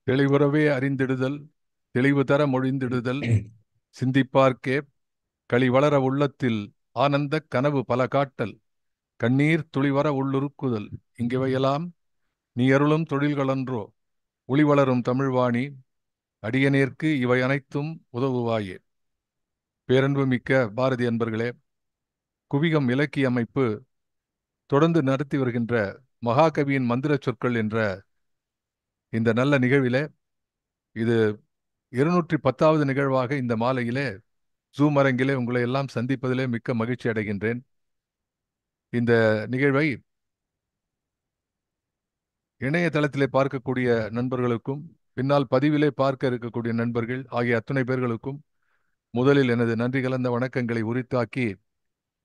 தெளிவுறவே அறிந்திடுதல், தெளிவு தர மொழிந்திடுதல், சிந்திப்பார்க்கே களிவளர உள்ளத்தில் ஆனந்தக் கனவு பல காட்டல், கண்ணீர் துளிவர உள்ளுருக்குதல், இங்கிவையெல்லாம் நீ அருளும் தொழில்களன்றோ, ஒளிவளரும் தமிழ்வாணி, அடியனேற்கு இவை அனைத்தும் உதவுவாயே. பேரன்பு மிக்க பாரதி அன்பர்களே, குவிகம் இலக்கிய அமைப்பு தொடர்ந்து நடத்தி வருகின்ற மகாகவியின் மந்திர சொற்கள் என்ற இந்த நல்ல நிகழ்விலே, இது 210வது நிகழ்வாக இந்த மாலையிலே ஜூம் அரங்கிலே உங்களை எல்லாம் சந்திப்பதிலே மிக்க மகிழ்ச்சி அடைகின்றேன். இந்த நிகழ்வை இணையதளத்திலே பார்க்கக்கூடிய நண்பர்களுக்கும் பின்னால் பதிவிலே பார்க்க இருக்கக்கூடிய நண்பர்கள் ஆகிய அத்துணை பேர்களுக்கும் முதலில் எனது நன்றி கலந்த வணக்கங்களை உரித்தாக்கி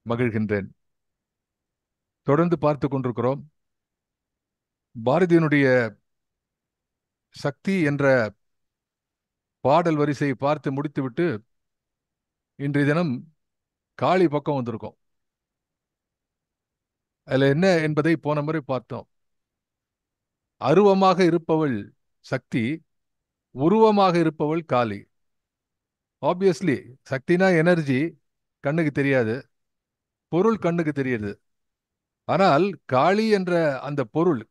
மகிழ்கின்றேன். தொடர்ந்து பார்த்து கொண்டிருக்கிறோம். பாரதியினுடைய சக்தி என்ற பாடல் வரிசையை பார்த்து முடித்துவிட்டு இன்றைய தினம் காளி பக்கம் வந்திருக்கோம். அதுல என்ன என்பதை போன முறை பார்த்தோம். அருவமாக இருப்பவள் சக்தி, உருவமாக இருப்பவள் காளி. ஆப்வியஸ்லி சக்தினா எனர்ஜி, கண்ணுக்கு தெரியாது, பொருள் கண்ணுக்கு தெரியுது. ஆனால் காளி என்ற அந்த பொருள்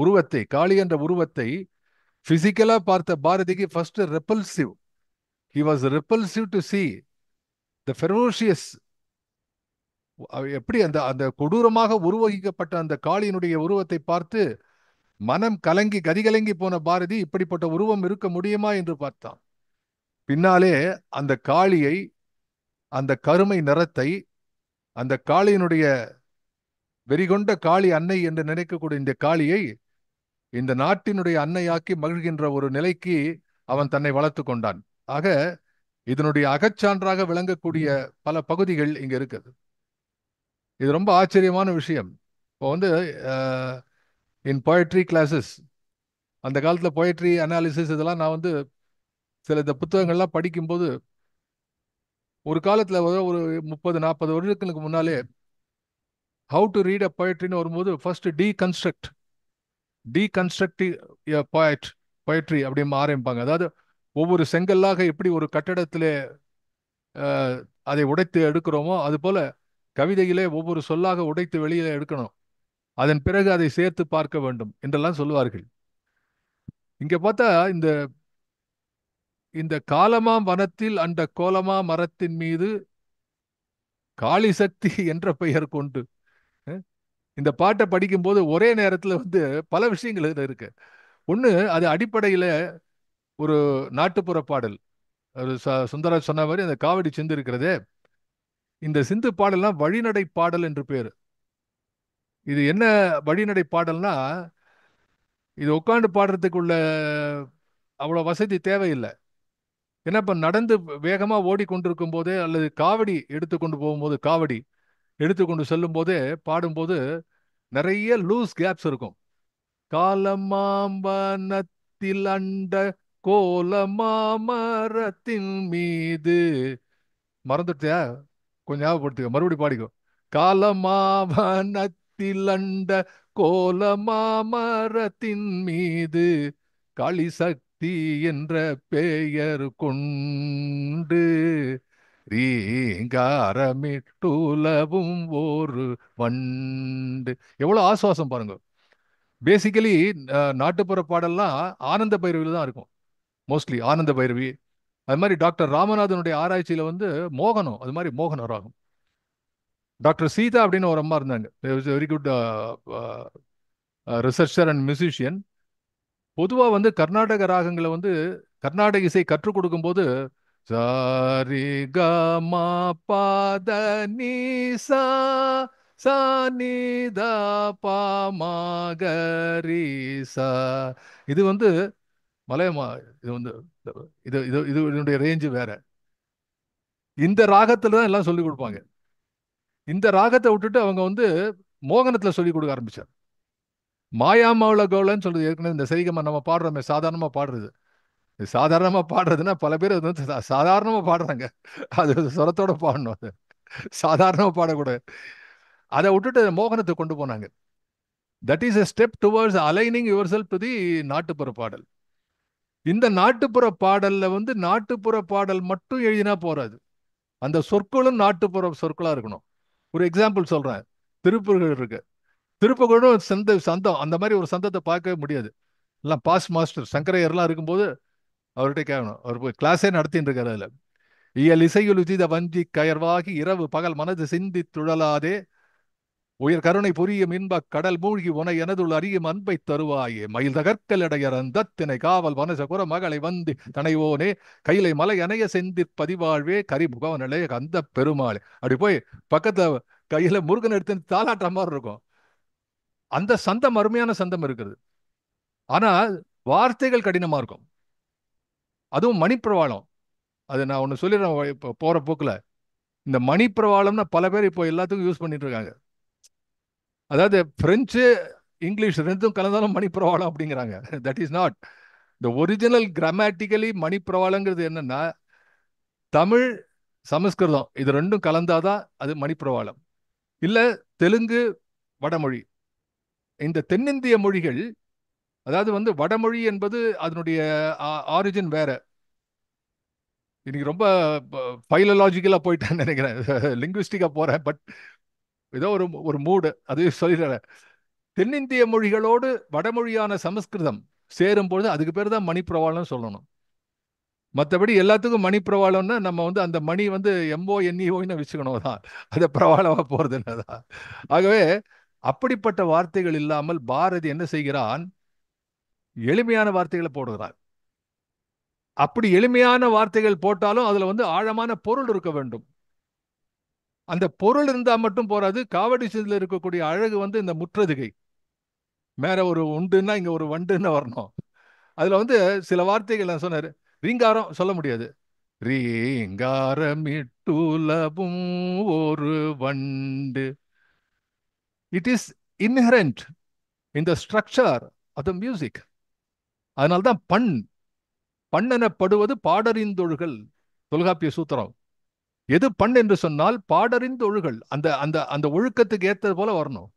உருவத்தை, காளி என்ற உருவத்தை பிசிக்கலா பார்த்த பாரதிக்கு first repulsive. He was repulsive to see the ferocious. எப்படி அந்த அந்த கொடூரமாக உருவகிக்கப்பட்ட அந்த காளியினுடைய உருவத்தை பார்த்து மனம் கலங்கி கதிகலங்கி போன பாரதி இப்படிப்பட்ட உருவம் இருக்க முடியுமா என்று பார்த்தான். பின்னாலே அந்த காளியை, அந்த கருமை நிறத்தை, அந்த காளியினுடைய வெறிகொண்ட காளி அன்னை என்று நினைக்கக்கூடிய இந்த காளியை இந்த நாட்டினுடைய அன்னையாக்கி மகிழ்கின்ற ஒரு நிலைக்கு அவன் தன்னை வளர்த்து கொண்டான். ஆக இதனுடைய அகச்சான்றாக விளங்கக்கூடிய பல பகுதிகள் இங்க இருக்குது. இது ரொம்ப ஆச்சரியமான விஷயம். இப்போ வந்து இன் poetry கிளாஸஸ், அந்த காலத்தில் poetry அனாலிசிஸ் இதெல்லாம் நான் வந்து சில இந்த புத்தகங்கள்லாம் படிக்கும்போது ஒரு காலத்தில் ஒரு 30-40 வருடங்களுக்கு முன்னாலே ஹவு டு ரீட் அ poetryன்னு வரும்போது ஃபர்ஸ்ட் டீகன்ஸ்ட்ரக்டிவ் poetry அப்படின்னு ஆரம்பிப்பாங்க. அதாவது ஒவ்வொரு செங்கல்லாக எப்படி ஒரு கட்டடத்திலே அதை உடைத்து எடுக்கிறோமோ அது போல கவிதையிலே ஒவ்வொரு சொல்லாக உடைத்து வெளியில எடுக்கணும், அதன் பிறகு அதை சேர்த்து பார்க்க வேண்டும் என்றெல்லாம் சொல்லுவார்கள். இங்க பார்த்தா இந்த இந்த காலமா வனத்தில் அந்த கோலமா மரத்தின் மீது காளி சக்தி என்ற பெயர் கொண்டு, இந்த பாட்டை படிக்கும்போது ஒரே நேரத்தில் வந்து பல விஷயங்கள் இதுல இருக்கு. ஒண்ணு, அது அடிப்படையில ஒரு நாட்டுப்புற பாடல். சுந்தரா சொன்ன மாதிரி அந்த காவடி சிந்து இருக்கிறதே, இந்த சிந்து பாடல்லாம் வழிநடை பாடல் என்று பேரு. இது என்ன வழிநடை பாடல்னா, இது உட்காந்து பாடுறதுக்குள்ள அவ்வளவு வசதி தேவையில்லை. ஏன்னா இப்ப நடந்து வேகமா ஓடிக்கொண்டிருக்கும் போதே அல்லது காவடி எடுத்துக்கொண்டு போகும்போது, காவடி எடுத்துக்கொண்டு செல்லும் போதே பாடும்போது நிறைய லூஸ் கேப்ஸ் இருக்கும். காலமாம்பனத்தில் அண்ட கோலமாமரத்தின் மீது, மறந்துட்டியா? கொஞ்சம் ஞாபகப்படுத்திக்கோ, மறுபடியும் பாடிக்கோ. காலமாவனத்தில் அண்ட கோலமாமரத்தின் மீது காளி சக்தி என்ற பெயர் கொண்டு ரீங்காரமிட்டுலவும் ஒரு வண்டு. எவ்வளவு ஆசுவாசம் பாருங்க. பேசிக்கலி நாட்டுப்புற பாடல்லாம் ஆனந்த பைரவியில தான் இருக்கும். மோஸ்ட்லி ஆனந்த பைரவி. அது மாதிரி டாக்டர் ராமநாதனுடைய ஆராய்ச்சியில வந்து மோகனம், அது மாதிரி மோகன ராகம். டாக்டர் சீதா அப்படின்னு ஒரு அம்மா இருந்தாங்க, very good researcher and musician. பொதுவா வந்து கர்நாடக ராகங்களை வந்து கர்நாடக இசை கற்றுக் கொடுக்கும் போது சாரி க மா பாத நீ சா சா நீ த பா மா க ரி சா, இது வந்து மலையமா, இது வந்து இது இது இது இதனுடைய ரேஞ்சு வேற. இந்த ராகத்துல தான் எல்லாம் சொல்லிக் கொடுப்பாங்க. இந்த ராகத்தை விட்டுட்டு அவங்க வந்து மோகனத்துல சொல்லிக் கொடுக்க ஆரம்பிச்சார். மாயாமாவுல கவுளன்னு சொல்றது ஏற்கனவே இந்த சரிகமா நம்ம பாடுறோமே, சாதாரணமா பாடுறது. சாதாரணமா பாடுறதுன்னா பல பேர் அது வந்து சாதாரணமா பாடுறாங்க. அது சுரத்தோட பாடணும், அது சாதாரணமா பாடக்கூடாது. அதை விட்டுட்டு மோகனத்தை கொண்டு போனாங்க. That is a step towards aligning your self to the நாட்டுப்புற பாடல். இந்த நாட்டுப்புற பாடல்ல வந்து நாட்டுப்புற பாடல் மட்டும் எழுதினா போறாது. அந்த சொற்களும் நாட்டுப்புற சொற்களா இருக்கணும். ஒரு எக்ஸாம்பிள் சொல்றேன். திருப்புகழ் இருக்கு. திருப்புகழும் சந்தம் அந்த மாதிரி ஒரு சந்தத்தை பார்க்கவே முடியாது. எல்லாம் பாஸ் மாஸ்டர் சங்கரையர்லாம் இருக்கும்போது அவர்கிட்ட கேட்கணும். அவர் போய் கிளாஸே நடத்திட்டு இருக்காரு அதுல. இயல் இசையுள் உதித வஞ்சி கயர்வாகி இரவு பகல் மனது சிந்தி துழலாதே உயர் கருணை புரியும் இன்பக் கடல் மூழ்கி உனை எனதுள் அறியும் அன்பை தருவாயே மயில் தகர்க்கலடையறந்தத்தினை காவல் வனச குர மகளை வந்தி தனைவோனே கையிலை மலை அணைய செந்திற் பதிவாழ்வே கரிமுகவனலே கந்த பெருமாளே. அப்படி போய் பக்கத்துல கையில முருகன் எடுத்து தாலாட்டுற மாதிரி இருக்கும். அந்த சந்தம் அருமையான சந்தம் இருக்குது. ஆனா வார்த்தைகள் கடினமா இருக்கும். அதுவும் மணிப்பிரவாளம். அது நான் ஒண்ணு சொல்லிடுறேன் இப்போ போற போக்குல. இந்த மணிப்பிரவாளம்னா பல பேர் இப்போ எல்லாத்துக்கும் யூஸ் பண்ணிட்டு இருக்காங்க. அதாவது பிரெஞ்சு இங்கிலீஷ் ரெண்டும் கலந்தாலும் மணிப்பிரவாளம் அப்படிங்கிறாங்க. That is not the original. Grammatically மணிப்பிரவாளங்கிறது என்னன்னா தமிழ் சமஸ்கிருதம் இது ரெண்டும் கலந்தாதான் அது மணிப்பிரவாளம். இல்ல தெலுங்கு வடமொழி. இந்த தென்னிந்திய மொழிகள், அதாவது வந்து வடமொழி என்பது அதனுடைய ஆரிஜின் வேற. இன்னைக்கு ரொம்ப பைலலாஜிக்கலா போயிட்டேன்னு நினைக்கிறேன். லிங்குவிஸ்டிக்கா போறேன். பட் ஏதோ ஒரு ஒரு மூடு அது சொல்லிடுறேன். தென்னிந்திய மொழிகளோடு வடமொழியான சமஸ்கிருதம் சேரும்பொழுது அதுக்கு பேர் தான் மணிப்பிரவாளம் சொல்லணும். மற்றபடி எல்லாத்துக்கும் மணிப்பிரவாளம்னா நம்ம வந்து அந்த மணி வந்து MONEOன்னு வச்சுக்கணும் தான். அது பிரவாளமா போறதுன்னு தான். ஆகவே அப்படிப்பட்ட வார்த்தைகள் இல்லாமல் பாரதி என்ன செய்கிறான்? எளிமையான வார்த்தைகளை போடுகிறான். அப்படி எளிமையான வார்த்தைகள் போட்டாலும் அதுல வந்து ஆழமான பொருள் இருக்க வேண்டும். அந்த பொருள் இருந்தா மட்டும் போறாது. காவடி சிந்துல இருக்கக்கூடிய அழகு வந்து இந்த முற்றதுகை. மேல ஒரு உண்டுன்னா இங்க ஒரு வண்டுன்னு வரணும். அதுல வந்து சில வார்த்தைகள் நான் சொன்னாரு. ரீங்காரம் சொல்ல முடியாது. ரீங்காரமிட்டுலவும் ஒரு வண்டு. It is inherent in the structure of the music. அதனால்தான் பண்ணெனப்படுவது பாடறிந்தொழுகல். தொல்காப்பிய சூத்திரம். எது பண் என்று சொன்னால் பாடறிந்தொழுகல். அந்த அந்த அந்த ஒழுக்கத்துக்கு ஏற்றது போல வரணும்.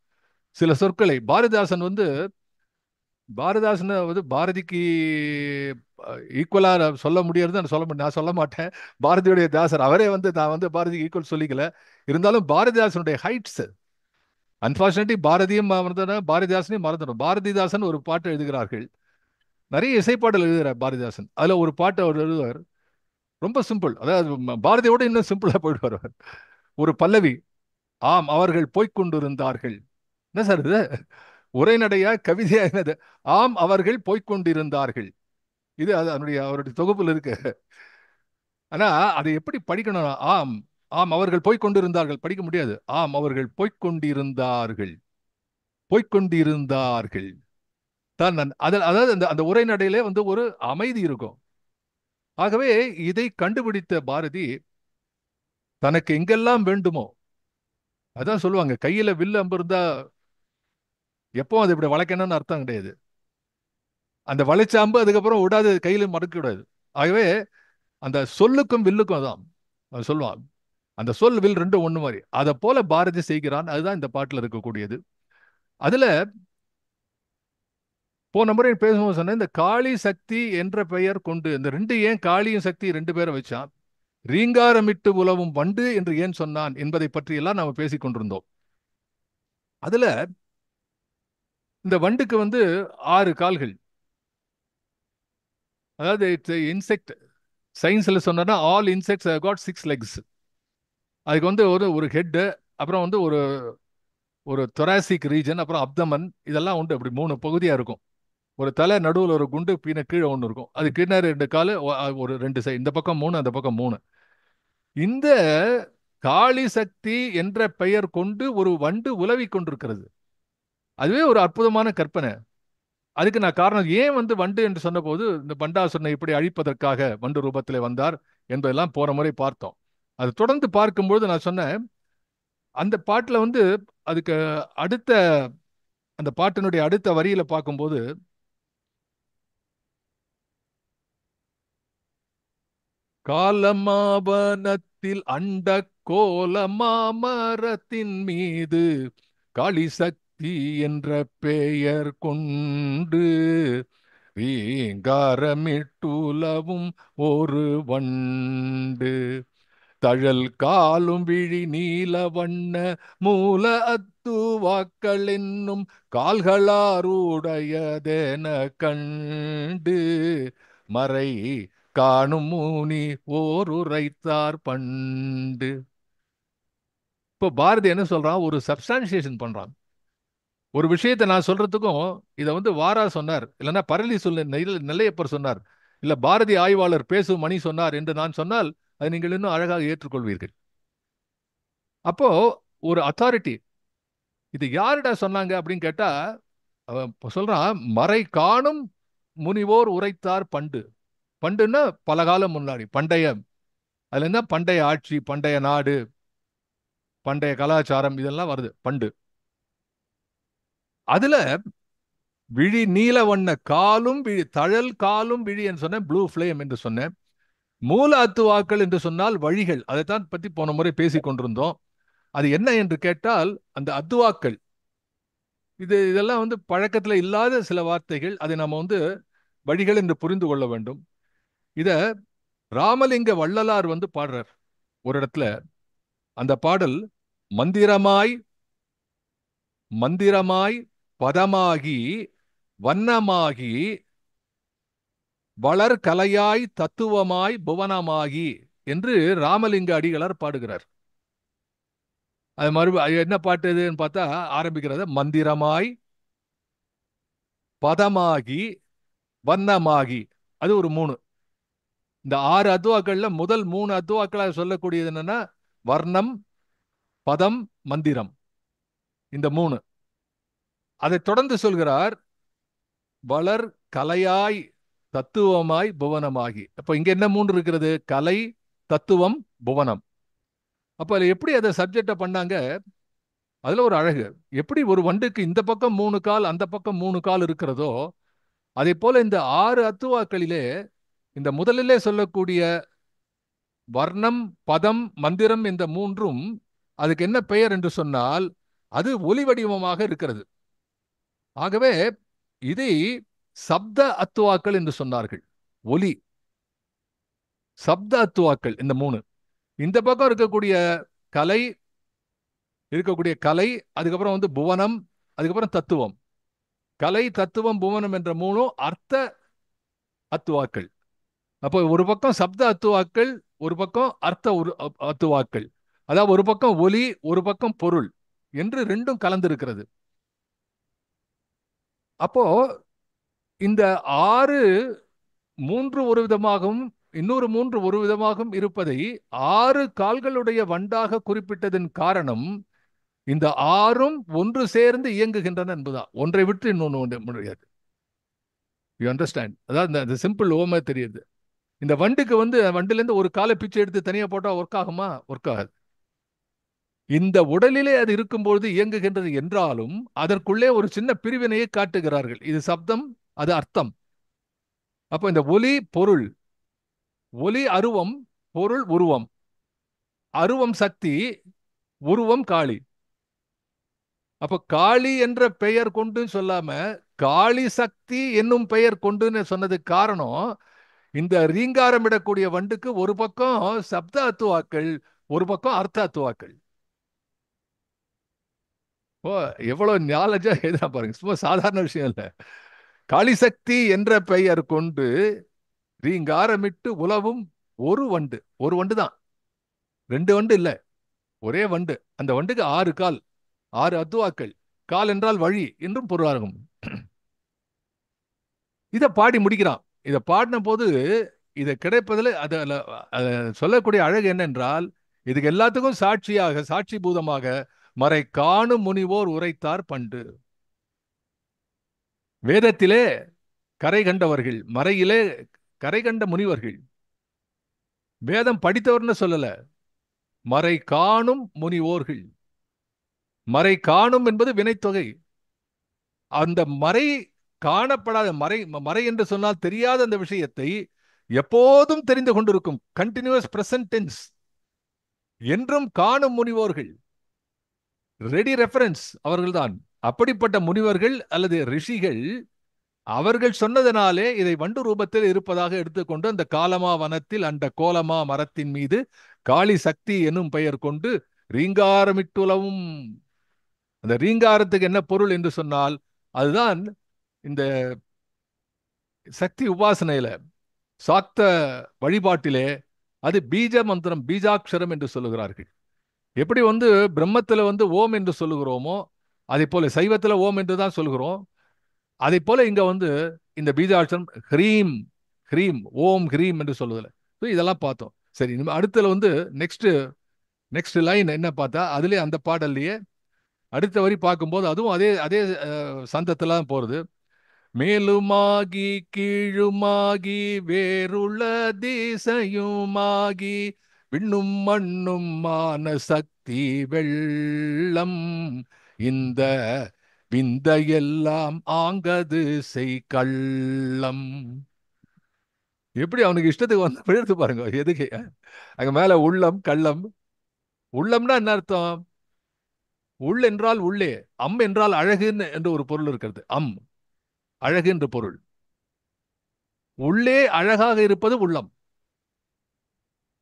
சில சொற்களை பாரதிதாசன் வந்து பாரதிதாசன் வந்து பாரதிக்கு ஈக்குவலா சொல்ல முடியாது நான் சொல்ல மாட்டேன். பாரதியுடைய தாசர் அவரே வந்து நான் வந்து பாரதிக்கு ஈக்குவல் சொல்லிக்கல. இருந்தாலும் பாரதிதாசனுடைய ஹைட்ஸ். அன்பார்ச்சுனேட்லி பாரதியும் மறந்துடும், பாரதிதாசனையும் மறந்துடும். பாரதிதாசன் ஒரு பாட்டு எழுதுகிறார்கள். நிறைய இசைப்பாடல் எழுதுகிறார் பாரதிதாசன். அதுல ஒரு பாட்டு அவர் எழுதுவார். ரொம்ப சிம்பிள். அதாவது பாரதியோட இன்னும் சிம்பிளா போயிடுவார் அவர். ஒரு பல்லவி. ஆம் அவர்கள் போய்க்கொண்டிருந்தார்கள். என்ன சார் இது? உரைநடையா கவிதையா என்னது? ஆம் அவர்கள் போய்க்கொண்டிருந்தார்கள். இது அது அதனுடைய அவருடைய தொகுப்புல இருக்கு. ஆனா அதை எப்படி படிக்கணும்? ஆம் ஆம் அவர்கள் போய்க்கொண்டிருந்தார்கள் படிக்க முடியாது. ஆம் அவர்கள் போய்க்கொண்டிருந்தார்கள். போய்க்கொண்டிருந்தார்கள் தான் அதாவது அந்த அந்த உரைநடையிலே வந்து ஒரு அமைதி இருக்கும். ஆகவே இதை கண்டுபிடித்த பாரதி தனக்கு எங்கெல்லாம் வேண்டுமோ, அதான் சொல்லுவாங்க கையில வில்லு அம்பு இருந்தா எப்போ அது இப்படி வளைக்கணும்னு அர்த்தம் கிடையாது. அந்த வளைச்ச அம்பு அதுக்கப்புறம் விடாது, கையில மடக்க விடாது. ஆகவே அந்த சொல்லுக்கும் வில்லுக்கும் தான் அவன் சொல்லுவான். அந்த சொல் வில் ரெண்டும் ஒண்ணு மாதிரி. அதை போல பாரதி செய்கிறான். அதுதான் இந்த பாட்டுல இருக்கக்கூடியது. அதுல போன முறை பேசும்போது சொன்ன இந்த காளி சக்தி என்ற பெயர் கொண்டு இந்த ரெண்டு ஏன் காளியும் சக்தி ரெண்டு பேரை வச்சான்? ரீங்காரமிட்டு உலவும் வண்டு என்று ஏன் சொன்னான் என்பதை பற்றி எல்லாம் நாம பேசிக் கொண்டிருந்தோம். அதுல இந்த வண்டுக்கு வந்து 6 கால்கள். அதாவது இட்ஸ் இன்செக்ட். சயின்ஸ்ல சொன்னா ஆல் இன்செக்ட்ஸ் காட் 6 லெக்ஸ். அதுக்கு வந்து ஒரு ஒரு ஹெட், அப்புறம் வந்து ஒரு ஒரு தொராசிக் ரீஜன், அப்புறம் அப்தமன், இதெல்லாம் உண்டு. அப்படி 3 பகுதியா இருக்கும். ஒரு தலை, நடுவில் ஒரு குண்டு, பின்ன கீழே ஒன்று இருக்கும். அது கீழே 2 காலு, ஒரு 2 சைடு, இந்த பக்கம் 3 அந்த பக்கம் 3. இந்த காளி சக்தி என்ற பெயர் கொண்டு ஒரு வண்டு உலவிக் கொண்டிருக்கிறது. அதுவே ஒரு அற்புதமான கற்பனை. அதுக்கு நான் காரணம் ஏன் வந்து வண்டு என்று சொன்னபோது இந்த பண்டாசுரனை இப்படி அழிப்பதற்காக வண்டு ரூபத்திலே வந்தார் என்பதெல்லாம் போன முறை பார்த்தோம். அது தொடர்ந்து பார்க்கும்போது நான் சொன்னேன், அந்த பாட்டுல வந்து அதுக்கு அடுத்த அந்த பாட்டினுடைய அடுத்த வரியில பார்க்கும்போது காலமாவனத்தில் அண்ட கோலமாமரத்தின் மீது காளி சக்தி என்ற பெயர் கொண்டு ரீங்காரமிட்டுலவும் ஒரு வண்டு தழல் காலும் விழி நீல வண்ண மூல அத்துவாக்கள் என்னும் கால்களாருடையதென கண்டு மறை காணும் மூனி ஓர் உரைத்தார் பண்டு. இப்போ பாரதி என்ன சொல்றான்? ஒரு சப்ஸ்டான்சியேஷன் பண்றான். ஒரு விஷயத்தை நான் சொல்றதுக்கும் இதை வாரா சொன்னார், இல்லைன்னா பரளி சொல்ல நெல்லையப்பர் சொன்னார், இல்ல பாரதி ஆய்வாளர் பேசும் மணி சொன்னார் என்று நான் சொன்னால் அதை நீங்கள் இன்னும் அழகாக ஏற்றுக்கொள்வீர்கள். அப்போ ஒரு அத்தாரிட்டி இது யாருடா சொன்னாங்க அப்படின்னு கேட்டா, அவன் சொல்றான், மறை காணும் முனிவோர் உரைத்தார் பண்டு. பண்டுன்னா பல காலம் முன்னாடி, பண்டைய, அதுல என்ன பண்டைய ஆட்சி, பண்டைய நாடு, பண்டைய கலாச்சாரம் இதெல்லாம் வருது பண்டு. அதுல விழி நீல வண்ண காலும் விழி தழல் காலும் விழி என்று சொன்னேன், ப்ளூ ஃபிளேம் என்று சொன்னேன். மூல அத்துவாக்கள் என்று சொன்னால் வழிகள், அதைத்தான் பத்தி போன முறை பேசிக் கொண்டிருந்தோம். அது என்ன என்று கேட்டால் அந்த அத்துவாக்கள், இதெல்லாம் பழக்கத்துல இல்லாத சில வார்த்தைகள், அதை நம்ம வழிகள் என்று புரிந்து கொள்ள வேண்டும். இத ராமலிங்க வள்ளலார் பாடுறார் ஒரு இடத்துல. அந்த பாடல் மந்திரமாய் மந்திரமாய் பதமாகி வண்ணமாகி வளர் கலையாய் தத்துவமாய் புவனமாகி என்று ராமலிங்க அடிகளார் பாடுகிறார். அது என்ன பாட்டு இதுன்னு பார்த்தா ஆரம்பிக்கிறது மந்திரமாய் பதமாகி வண்ணமாகி. அது ஒரு 3. இந்த 6 அத்துவாக்கள்ல முதல் 3 அத்துவாக்களா சொல்லக்கூடியது என்னன்னா வர்ணம், பதம், மந்திரம். இந்த 3. அதை தொடர்ந்து சொல்கிறார் வளர் கலையாய் தத்துவமாய் புவனமாகி. அப்ப இங்க என்ன 3 இருக்கிறது? கலை, தத்துவம், புவனம். அப்ப அதுல எப்படி அதை சப்ஜெக்ட பண்ணாங்க? அதுல ஒரு அழகு. எப்படி ஒரு வண்டுக்கு இந்த பக்கம் 3 கால், அந்த பக்கம் 3 கால் இருக்கிறதோ, அதே போல இந்த 6 அத்துவாக்களிலே இந்த முதலிலே சொல்லக்கூடிய வர்ணம், பதம், மந்திரம் இந்த 3ம் அதுக்கு என்ன பெயர் என்று சொன்னால் அது ஒலி வடிவமாக இருக்கிறது. ஆகவே இதை சப்த அத்துவாக்கள் என்று சொன்னார்கள். ஒலி சப்த அத்துவாக்கள் இந்த 3. இந்த பக்கம் இருக்கக்கூடிய கலை, அதுக்கப்புறம் புவனம், அதுக்கப்புறம் தத்துவம். கலை, தத்துவம், புவனம் என்ற 3ம் அர்த்த அத்துவாக்கள். அப்போ ஒரு பக்கம் சப்த அத்துவாக்கள், ஒரு பக்கம் அர்த்த அத்துவாக்கள். அதாவது ஒரு பக்கம் ஒலி, ஒரு பக்கம் பொருள் என்று 2ம் கலந்திருக்கிறது. அப்போ இந்த 6 3 ஒரு விதமாகவும் இன்னொரு 3 ஒரு விதமாகவும் இருப்பதை 6 கால்களுடைய வண்டாக குறிப்பிட்டதன் காரணம் இந்த 6ம் ஒன்று சேர்ந்து இயங்குகின்றன என்பதுதான். ஒன்றை விட்டு இன்னொன்று முடியாது. You understand? அதாவது இந்த சிம்பிள் ஓமை தெரியுது. இந்த வண்டுக்கு வண்டுல இருந்து ஒரு காலை பிச்சை எடுத்து தனியா போட்டா ஒர்க் ஆகுமா? ஒர்க் ஆகாது. இந்த உடலிலே அது இருக்கும்பொழுது இயங்குகின்றது என்றாலும் அதற்குள்ளே ஒரு சின்ன பிரிவினையை காட்டுகிறார்கள். இது சப்தம், அது அர்த்தம். அப்ப இந்த ஒலி பொருள், ஒலி அருவம், பொருள் உருவம். அருவம் சக்தி, உருவம் காளி. அப்ப காளி என்ற பெயர் கொண்டு சொல்லாம காளி சக்தி என்னும் பெயர் கொண்டுன்னு சொன்னதுக்கு காரணம், இந்த ரீங்காரமிடக்கூடிய வண்டுக்கு ஒரு பக்கம் சப்த அத்துவாக்கள், ஒரு பக்கம் அர்த்த அத்துவாக்கள். ஓ, எவ்வளவு நாலேஜா எழுதா பாருங்க. சும்மா சாதாரண விஷயம் இல்ல. காளிசக்தி என்ற பெயர் கொண்டு ரீங்காரமிட்டு உலவும் ஒரு வண்டு. ஒரு வண்டு தான், 2 வண்டு இல்ல, ஒரே வண்டு. அந்த வண்டுக்கு 6 கால், 6 அத்துவாக்கள். கால் என்றால் வழி என்றும் பொருளாகும். இதை பாடி முடிக்கிறான். இதை பாடின போது இதை கிடைப்பதில் அதை சொல்லக்கூடிய அழகு என்னென்றால், இதுக்கு எல்லாத்துக்கும் சாட்சியாக, சாட்சி பூதமாக மறை காணும் முனிவோர் உரைத்தார் பண்டு. வேதத்திலே கரை கண்டவர்கள், மறையிலே கரை கண்ட முனிவர்கள். வேதம் படித்தவர்னு சொல்லல, மறை காணும் முனிவோர்கள். மறை காணும் என்பது வினைத்தொகை. அந்த மறை காணப்படாத மறை, மறை என்று சொன்னால் தெரியாத அந்த விஷயத்தை எப்போதும் தெரிந்து கொண்டிருக்கும் கண்டினியூஸ் பிரசன்ட் டென்ஸ் என்றும் காணும் முனிவோர்கள். ரெடி ரெஃபரன்ஸ் அவர்கள்தான். அப்படிப்பட்ட முனிவர்கள் அல்லது ரிஷிகள் அவர்கள் சொன்னதனாலே இதை வண்டு ரூபத்தில் இருப்பதாக எடுத்துக்கொண்டு அந்த காலமா வனத்தில் அந்த கோலமா மரத்தின் மீது காளி சக்தி என்னும் பெயர் கொண்டு ரீங்காரமிட்டுலவும். அந்த ரீங்காரத்துக்கு என்ன பொருள் என்று சொன்னால், அதுதான் இந்த சக்தி உபாசனையில, சாக்த வழிபாட்டிலே அது பீஜ மந்திரம், பீஜாட்சரம் என்று சொல்லுகிறார்கள். எப்படி வந்து பிரம்மத்துல வந்து ஓம் என்று சொல்லுகிறோமோ, அதே போல சைவத்துல ஓம் என்று தான் சொல்கிறோம். அதே போல இங்க வந்து இந்த பீஜாட்சரம் ஹ்ரீம், ஹ்ரீம், ஓம் ஹ்ரீம் என்று சொல்லுதல. இதெல்லாம் பார்த்தோம். சரி, அடுத்தல வந்து நெக்ஸ்ட் நெக்ஸ்ட் லைன் என்ன பார்த்தா, அதுலயே அந்த பாடல்லையே அடுத்த வரி பார்க்கும்போது அதுவும் அதே அதே சந்தத்துல தான் போறது. மேலுமாகி கீழுமாகி வேறுள்ள திசையுமாகி விண்ணும் மண்ணும் மான சக்தி வெள்ளம் இந்த விந்தையெல்லாம் ஆங்கது செய் கள்ளம். எப்படி அவனுக்கு இஷ்டத்துக்கு வந்து எடுத்து பாருங்க. எதுக்கு அங்க மேல உள்ளம் கள்ளம். உள்ளம்னா என்ன அர்த்தம்? உள் என்றால் உள்ளே, அம் என்றால் அழகு என்று ஒரு பொருள் இருக்கிறது. அம் அழகு என்று பொருள். உள்ளே அழகாக இருப்பது உள்ளம்.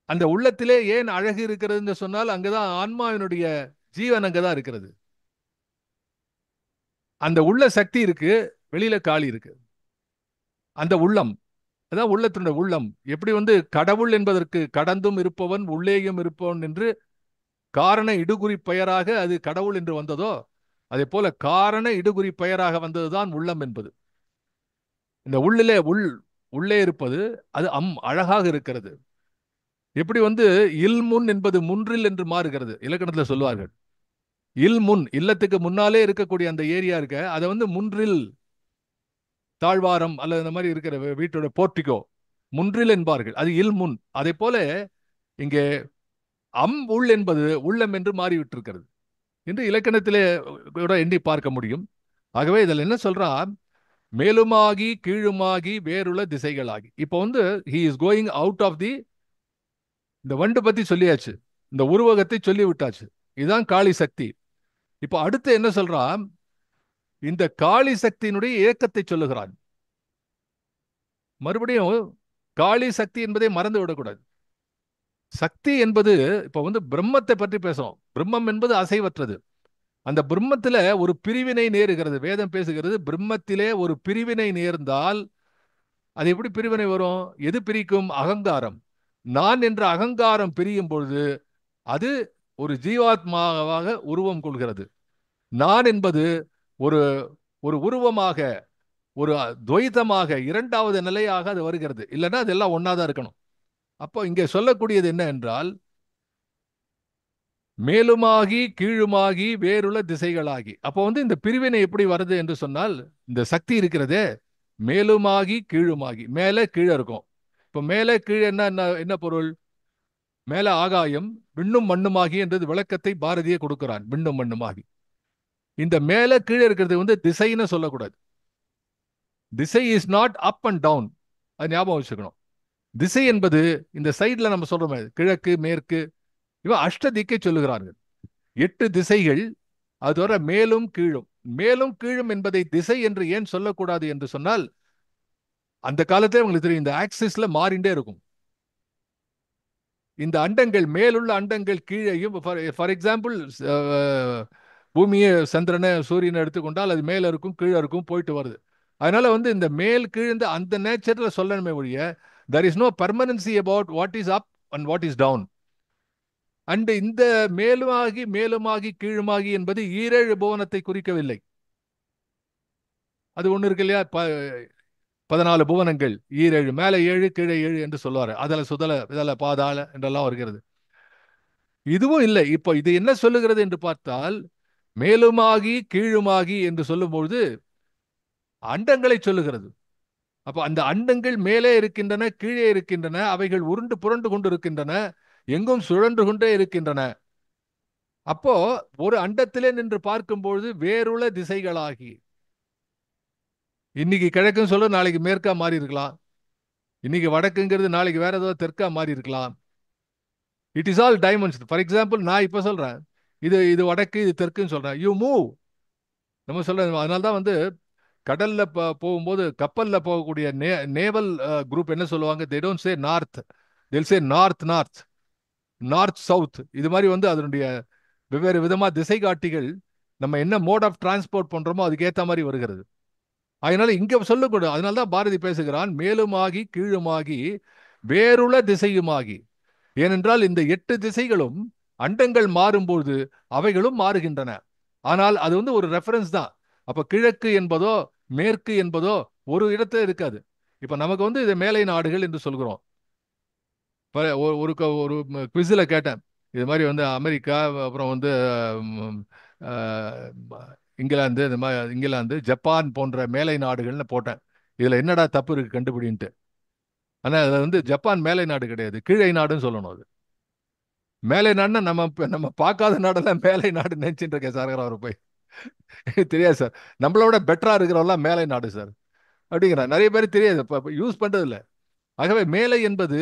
அந்த உள்ளத்திலே ஏன் அழகு இருக்கிறதுன்னு சொன்னால், அங்கதான் ஆன்மாவினுடைய ஜீவன் அங்கதான் இருக்கிறது. அந்த உள்ள சக்தி இருக்கு, வெளியில காளி இருக்கு. அந்த உள்ளம், அதான் உள்ளத்தினுடைய உள்ளம். எப்படி வந்து கடவுள் என்பதற்கு கடந்தும் இருப்பவன் உள்ளேயும் இருப்பவன் என்று காரண இடுகுறி பெயராக அது கடவுள் என்று வந்ததோ, அதே போல காரண இடுகுறி பெயராக வந்ததுதான் உள்ளம் என்பது. இந்த உள்ளிலே உள்ளே இருப்பது அது அழகாக இருக்கிறது. எப்படி வந்து இல்முன் என்பது முன்றில் என்று மாறுகிறது, இலக்கணத்துல சொல்லுவார்கள். இல்முன், இல்லத்துக்கு முன்னாலே இருக்கக்கூடிய அந்த ஏரியா இருக்க, அதை வந்து முன்றில், தாழ்வாரம் அல்லது இந்த மாதிரி இருக்கிற வீட்டோட போர்ட்டிகோ முன்றில் என்பார்கள். அது இல்முன். அதே போல இங்கே உள் என்பது உள்ளம் என்று மாறிவிட்டிருக்கிறது என்று இலக்கணத்திலே கூட எண்ணி பார்க்க முடியும். ஆகவே இதில் என்ன சொல்றான், மேலுமாகி கீழுமாகி வேறுள்ள திசைகளாகி. இப்போ வந்து he is going out of the, இந்த வண்டு பத்தி சொல்லியாச்சு, இந்த உருவகத்தை சொல்லி விட்டாச்சு. இதுதான் காளி சக்தி. இப்போ அடுத்து என்ன சொல்றான், இந்த காளி சக்தியினுடைய இயக்கத்தை சொல்லுகிறான். மறுபடியும் காளி சக்தி என்பதை மறந்து விடக்கூடாது. சக்தி என்பது இப்ப வந்து பிரம்மத்தை பற்றி பேசுறோம். பிரம்மம் என்பது அசைவற்றது. அந்த பிரம்மத்துல ஒரு பிரிவினை நேருகிறது. வேதம் பேசுகிறது, பிரம்மத்திலே ஒரு பிரிவினை நேர்ந்தால் அது எப்படி பிரிவினை வரும்? எது பிரிக்கும்? அகங்காரம். நான் என்ற அகங்காரம் பிரியும் பொழுது அது ஒரு ஜீவாத்மாவாக உருவம் கொள்கிறது. நான் என்பது ஒரு ஒரு உருவமாக, ஒரு துவைதமாக, இரண்டாவது நிலையாக அது வருகிறது. இல்லைன்னா அதெல்லாம் ஒன்னாதான் இருக்கணும். அப்போ இங்கே சொல்லக்கூடியது என்ன என்றால், மேலுமாகி கீழுமாகி வேறுள்ள திசைகளாகி. அப்போ வந்து இந்த பிரிவினை எப்படி வருது என்று சொன்னால், இந்த சக்தி இருக்கிறதே, மேலுமாகி கீழுமாகி, மேலே கீழே இருக்கும். இப்போ மேலே கீழே என்ன என்ன என்ன பொருள்? மேல ஆகாயம், விண்ணும் மண்ணுமாகி என்றது விளக்கத்தை பாரதியே கொடுக்கிறான். விண்ணும் மண்ணுமாகி. இந்த மேல கீழே இருக்கிறது வந்து திசைன்னு சொல்லக்கூடாது. திசை is not up and down. அது ஞாபகம் வச்சுக்கணும். திசை என்பது இந்த சைட்ல நம்ம சொல்றோமே, கிழக்கு மேற்கு, இவன் அஷ்ட திக்கை சொல்லுகிறார்கள். 8 திசைகள். அது வர மேலும் கீழும். மேலும் கீழும் என்பதை திசை என்று ஏன் சொல்லக்கூடாது என்று சொன்னால், அந்த காலத்திலே உங்களுக்கு தெரியும், இந்த ஆக்சிஸ்ல மாறிண்டே இருக்கும். இந்த அண்டங்கள், மேலுள்ள அண்டங்கள் கீழேயும், ஃபார் எக்ஸாம்பிள் பூமியை, சந்திரனை, சூரியனை எடுத்துக்கொண்டால் அது மேல இருக்கும் கீழே இருக்கும், போயிட்டு வருது. அதனால வந்து இந்த மேல் கீழ்ந்து அந்த நேச்சர்ல சொல்லணுமே ஒழிய, there is no permanency about what is up and what is down. And இந்த மேலுமாகி மேலுமாகி கீழுமாகி என்பது ஈரேழு புவனத்தை குறிக்கவில்லை. அது ஒண்ணு இருக்கு இல்லையா, 14 புவனங்கள், ஈரேழு, மேல 7 கீழே 7 என்று சொல்லுவாரு. அதுல சுதல இதல பாதாள என்றெல்லாம் வருகிறது. இதுவும் இல்லை. இப்போ இது என்ன சொல்லுகிறது என்று பார்த்தால், மேலுமாகி கீழுமாகி என்று சொல்லும்பொழுது அண்டங்களை சொல்லுகிறது. அப்ப அந்த அண்டங்கள் மேலே இருக்கின்றன, கீழே இருக்கின்றன, அவைகள் உருண்டு புரண்டு கொண்டு இருக்கின்றன, எங்கும் சுழன்று கொண்டே இருக்கின்றன. அப்போ ஒரு அண்டத்திலே நின்று பார்க்கும்பொழுது வேறுள்ள திசைகளாகி, இன்னைக்கு கிழக்குன்னு சொல்ல நாளைக்கு மேற்கா மாறி இருக்கலாம், இன்னைக்கு வடக்குங்கிறது நாளைக்கு வேற ஏதாவது தெற்கா மாறி இருக்கலாம். It is all dimension. For example, நான் இப்ப சொல்றேன், இது இது வடக்கு, இது தெற்குன்னு சொல்றேன். யூ மூவ், நம்ம சொல்றேன். அதனால தான் வந்து கடல்ல போகும்போது கப்பல்ல போகக்கூடிய நேவல் குரூப் என்ன சொல்லுவாங்க? They don't say north, they'll say north north, north south. இது மாதிரி வந்து அதனுடைய வெவ்வேறு விதமா திசை காட்டிகள் நம்ம என்ன மோட் ஆஃப் டிரான்ஸ்போர்ட் பண்றோமோ அதுக்கு ஏத்த மாதிரி வருகிறது. அதனால இங்க சொல்லக்கூடாது. அதனால தான் பாரதி பேசுகிறான், மேலுமாகி கீழுமாகி வேறுள திசையுமாகி. ஏனென்றால் இந்த 8 திசைகளும் அண்டங்கள் மாறும்போது அவைகளும் மாறுகின்றன. ஆனால் அது வந்து ஒரு ரெஃபரன்ஸ் தான். அப்ப கிழக்கு என்பதோ மேற்கு என்பதோ ஒரு இடத்துல இருக்காது. இப்ப நமக்கு வந்து இது மேலை நாடுகள் என்று சொல்கிறோம். ஒரு ஒரு குவிஸ்ல கேட்டேன், இது மாதிரி வந்து அமெரிக்கா, அப்புறம் வந்து ம், அஹ், இங்கிலாந்து, இந்த மாதிரி இங்கிலாந்து, ஜப்பான் போன்ற மேலை நாடுகள்னு போட்டேன். இதுல என்னடா தப்பு இருக்கு கண்டுபிடின்ட்டு. ஆனா அது வந்து ஜப்பான் மேலை நாடு கிடையாது, கீழை நாடுன்னு சொல்லணும். அது மேலை நாடுன்னா நம்ம பார்க்காத நாடெல்லாம் மேலை நாடு நினைச்சிட்டு இருக்கேன் சார். அவர் போய் தெரியாது சார், நம்மளோட பெட்டரா இருக்கிறவெல்லாம் மேலை நாடு சார் அப்படிங்கிற நிறைய பேர் தெரியாது, யூஸ் பண்றது இல்ல. ஆகவே மேலை என்பது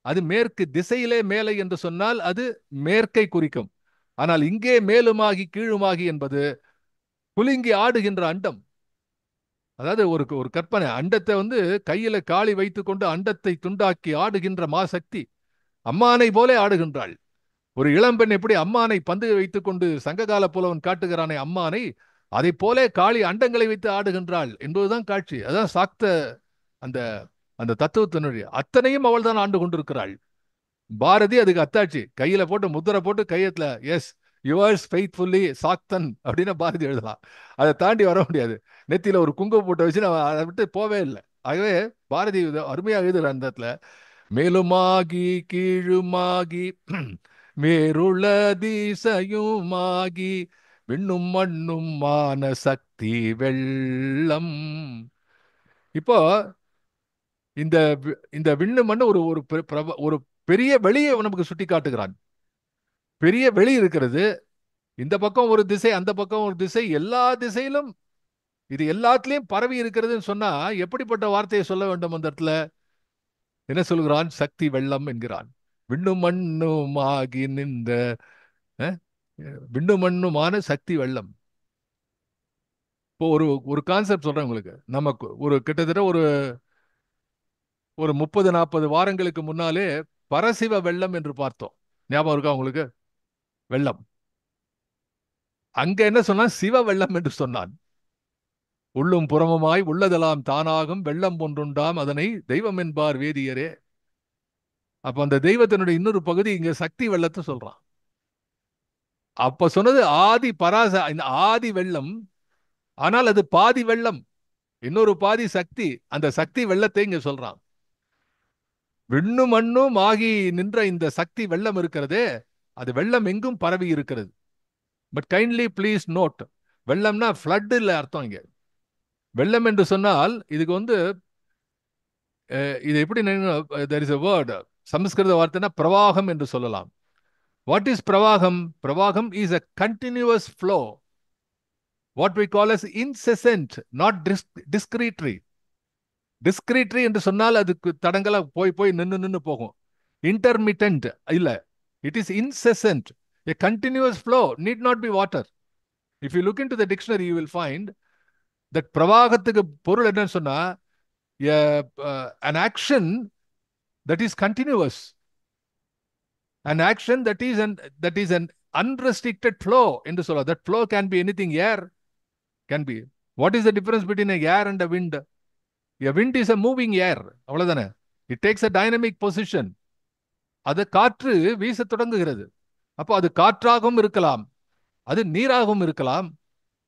அது மேற்கு திசையிலே மேலை என்று சொன்னால் அது மேற்கை குறிக்கும். ஆனால் இங்கே மேலுமாகி கீழுமாகி என்பது குலுங்கி ஆடுகின்ற அண்டம். அதாவது ஒரு ஒரு கற்பனை, அண்டத்தை வந்து கையில காளி வைத்துக் கொண்டு அண்டத்தை துண்டாக்கி ஆடுகின்ற மாசக்தி அம்மானை போல ஆடுகின்றாள். ஒரு இளம்பெண் எப்படி அம்மானை பந்து வைத்துக் கொண்டு சங்ககால புலவன் காட்டுகிறானே அம்மானை, அதை போல காளி அண்டங்களை வைத்து ஆடுகின்றாள் என்பதுதான் காட்சி. அதான் சாக்த அந்த அந்த தத்துவத்தினுடைய அத்தனையும் அவள் தான் ஆண்டு கொண்டிருக்கிறாள். பாரதி அதுக்கு அத்தாட்சி, கையில போட்டு முத்திரை போட்டு கையத்துல எஸ் யுவர்ஸ் ஃபெய்த்ஃபுல்லி சாக்தன் அப்படின்னு பாரதி எழுதலாம். அதை தாண்டி வர முடியாது. நெத்தியில ஒரு குங்குமம் போட்டு வச்சு நான் அதை விட்டு போவே இல்லை. ஆகவே பாரதி அருமையாக எழுதுற அந்த இடத்துல மேலுமாகி கீழுமாகி வேறுள திசையுமாகி விண்ணும் மண்ணும் மான சக்தி வெள்ளம். இப்போ இந்த இந்த விண்ணு மண்ணு ஒரு ஒரு ஒரு பெரிய வெளியை நமக்கு சுட்டி காட்டுகிறான். பெரிய வெளி இருக்கிறது, இந்த பக்கம் ஒரு திசை அந்த பக்கம் ஒரு திசை, எல்லா திசையிலும் இது எல்லாத்துலயும் பரவி இருக்கிறதுன்னு சொன்னா எப்படிப்பட்ட வார்த்தையை சொல்ல வேண்டும்? அந்த இடத்துல என்ன சொல்கிறான்? சக்தி வெள்ளம் என்கிறான். விண்ணும் மண்ணும் ஆகி நின்ற அஹ், விண்ணும் மண்ணுமான சக்தி வெள்ளம். இப்போ ஒரு ஒரு கான்செப்ட் சொல்றேன் உங்களுக்கு. நமக்கு ஒரு கிட்டத்தட்ட ஒரு ஒரு 30-40 வாரங்களுக்கு முன்னாலே பரசிவ வெள்ளம் என்று பார்த்தோம். ஞாபகம் இருக்கா உங்களுக்கு? வெள்ளம். அங்க என்ன சொன்னான்? சிவ வெள்ளம் என்று சொன்னான். உள்ளும் புறமுமாய் உள்ளதெல்லாம் தானாகும் வெள்ளம் ஒன்றுண்டாம் அதனை தெய்வம் என்பார் வேதியரே. அப்ப அந்த தெய்வத்தினுடைய இன்னொரு பகுதி இங்க சக்தி வெள்ளத்தை சொல்றான். அப்ப சொன்னது ஆதி பராச இந்த ஆதி வெள்ளம். ஆனால் அது பாதி வெள்ளம், இன்னொரு பாதி சக்தி. அந்த சக்தி வெள்ளத்தை இங்க சொல்றான். விண்ணும் மண்ணும் ஆகி நின்ற இந்த சக்தி வெள்ளம் இருக்கிறதே, அது வெள்ளம் எங்கும் பரவி இருக்கிறது. பட் கைண்ட்லி ப்ளீஸ் நோட், வெள்ளம்னா ஃப்ளட் இல்ல அர்த்தம் இங்க. வெள்ளம் என்று சொன்னால் இதுக்கு வந்து இது எப்படி there is a word, சமஸ்கிருத வார்த்தைனா பிரவாகம் என்று சொல்லலாம். வாட் இஸ் பிரவாகம்? பிரவாகம் is a continuous flow, what we call as incessant, not discretely. டிஸ்கிரீட்ரி என்று சொன்னால் அதுக்கு தடங்களா போய் போய் நின்னு நின்னு போகும். இன்டர்மிட்டன்ட் இல்ல, it is incessant. A continuous flow need not be water. If you look into the dictionary you will find that பிரவாகத்துக்கு பொருள் என்னன்னு சொன்னா an action that is continuous, an action that is an unrestricted flow என்று சொல்ல. That flow can be anything. Air can be. What is the difference between a air and a wind? A wind is a moving air, அவ்வளவுதானே. It takes a dynamic position. அது காற்று வீச தொடங்குகிறது. அப்போ அது காற்றாகவும் இருக்கலாம், அது நீராகவும் இருக்கலாம்,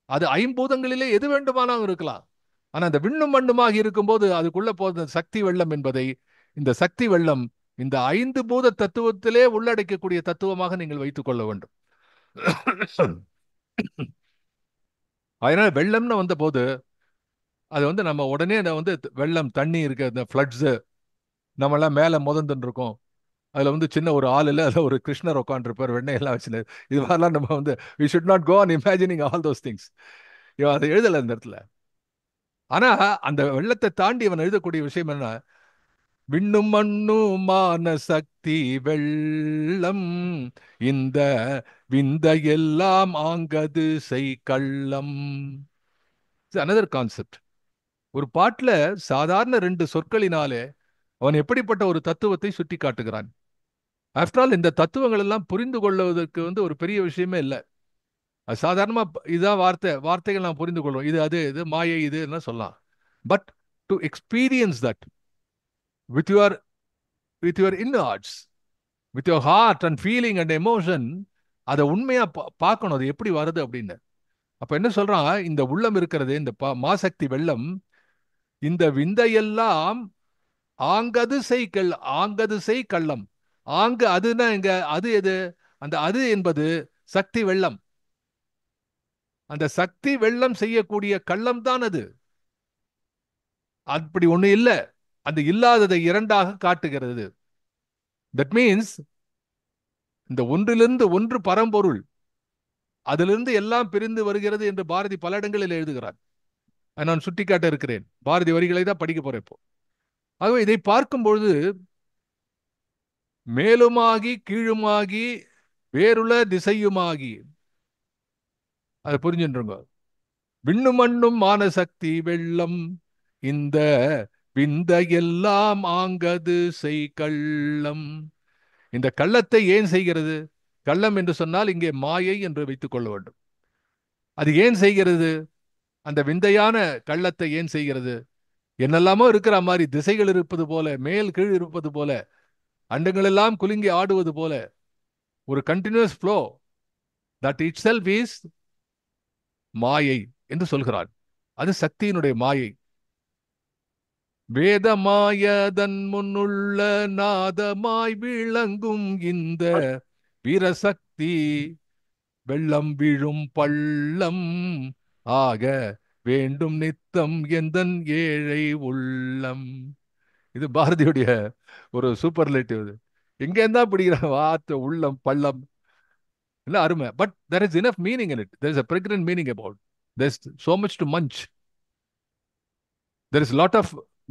அது ஐம்பூதங்களிலே எது வேண்டுமானாலும் இருக்கலாம். ஆனா அந்த விண்ணும் மண்ணுமாக இருக்கும்போது அதுக்குள்ள போத சக்தி வெள்ளம் என்பதை, இந்த சக்தி வெள்ளம் இந்த 5 பூத தத்துவத்திலே உள்ளடக்கக்கூடிய தத்துவமாக நீங்கள் வைத்துக் கொள்ள வேண்டும். அதனால வெள்ளம்னு வந்த போது அது வந்து நம்ம உடனே வந்து வெள்ளம் தண்ணி இருக்க இந்த ஃப்ளட்ஸ் நம்ம எல்லாம் மேல முதந்துட்டு இருக்கோம். அதுல வந்து சின்ன ஒரு ஆள் இல்ல, அதுல ஒரு கிருஷ்ணர் உட்காந்துருப்பார் வெண்ணெய் எல்லாம் வச்சு. இது மாதிரிலாம் நம்ம வந்து we should not go on imagining all those things. இவன் அதை எழுதல இந்த இடத்துல. ஆனா அந்த வெள்ளத்தை தாண்டி அவன் எழுதக்கூடிய விஷயம் என்ன? விண்ணும் மண்ணுமான சக்தி வெள்ளம் இந்த விந்தையெல்லாம் ஆங்கது செய் கள்ளம். Another concept. ஒரு பாட்டுல சாதாரண ரெண்டு சொற்களினாலே அவன் எப்படிப்பட்ட ஒரு தத்துவத்தை சுட்டி காட்டுகிறான். ஆஃப்டர் ஆல் இந்த தத்துவங்கள் எல்லாம் புரிந்து கொள்வதற்கு ஒரு பெரிய விஷயமே இல்லை. அது சாதாரணமா இதான் வார்த்தைகள் நாம் புரிந்து கொள்வோம். இது அது இது மாயை இது என்ன சொல்லலாம். But to experience that with your with your innards, with your heart and feeling and emotion, அதை உண்மையா பார்க்கணும் அது எப்படி வருது அப்படின்னு. அப்ப என்ன சொல்றான், இந்த உள்ளம் இருக்கிறது, இந்த மாசக்தி வெள்ளம், இந்த விந்தையெல்லாம் ஆங்கது செய் ஆங்கது செய் கள்ளம். ஆங்கு அதுனா இங்க அது எது, அந்த அது என்பது சக்தி வெள்ளம். அந்த சக்தி வெள்ளம் செய்யக்கூடிய கள்ளம் தான் அது. அப்படி ஒண்ணு இல்ல, அந்த இல்லாததை இரண்டாக காட்டுகிறது. தட் மீன்ஸ் இந்த ஒன்றிலிருந்து ஒன்று பரம்பொருள், அதிலிருந்து எல்லாம் பிரிந்து வருகிறது என்று பாரதி பல இடங்களில் எழுதுகிறார். நான் சுட்டிக்காட்ட இருக்கிறேன். பாரதி வரிகளை தான் படிக்க போறேன் இப்போ. ஆகவே இதை பார்க்கும்பொழுது மேலுமாகி கீழுமாகி வேறுல திசையுமாகி, அதை புரிஞ்சுருங்க. விண்ணு மண்ணும் மானசக்தி வெள்ளம், இந்த விந்தையெல்லாம் ஆங்கது செய் கள்ளம். இந்த கள்ளத்தை ஏன் செய்கிறது? கள்ளம் என்று சொன்னால் இங்கே மாயை என்று வைத்துக் கொள்ள வேண்டும். அது ஏன் செய்கிறது? அந்த விந்தையான கள்ளத்தை ஏன் செய்கிறது? என்னெல்லாமோ இருக்கிற மாதிரி திசைகள் இருப்பது போல, மேல் கீழ் இருப்பது போல, அண்டங்கள் எல்லாம் குலுங்கி ஆடுவது போல ஒரு continuous flow, that itself is மாயை என்று சொல்கிறார். அது சக்தியினுடைய மாயை. வேதமாயதன் முன்னுள்ள நாதமாய் விளங்கும் இந்த வீரசக்தி வெள்ளம் விழும் பள்ளம் ஆக வேண்டும் நித்தம் எந்தன் ஏழை உள்ளம். இது பாரதியுடைய ஒரு சூப்பர்லேட்டிவ். இது எங்க இருந்தா பிடிக்கிற வார்த்தை உள்ளம் பள்ளம், இல்ல அருமை. But there is enough meaning in it. There is a pregnant meaning about. There's so much to munch. There is a lot of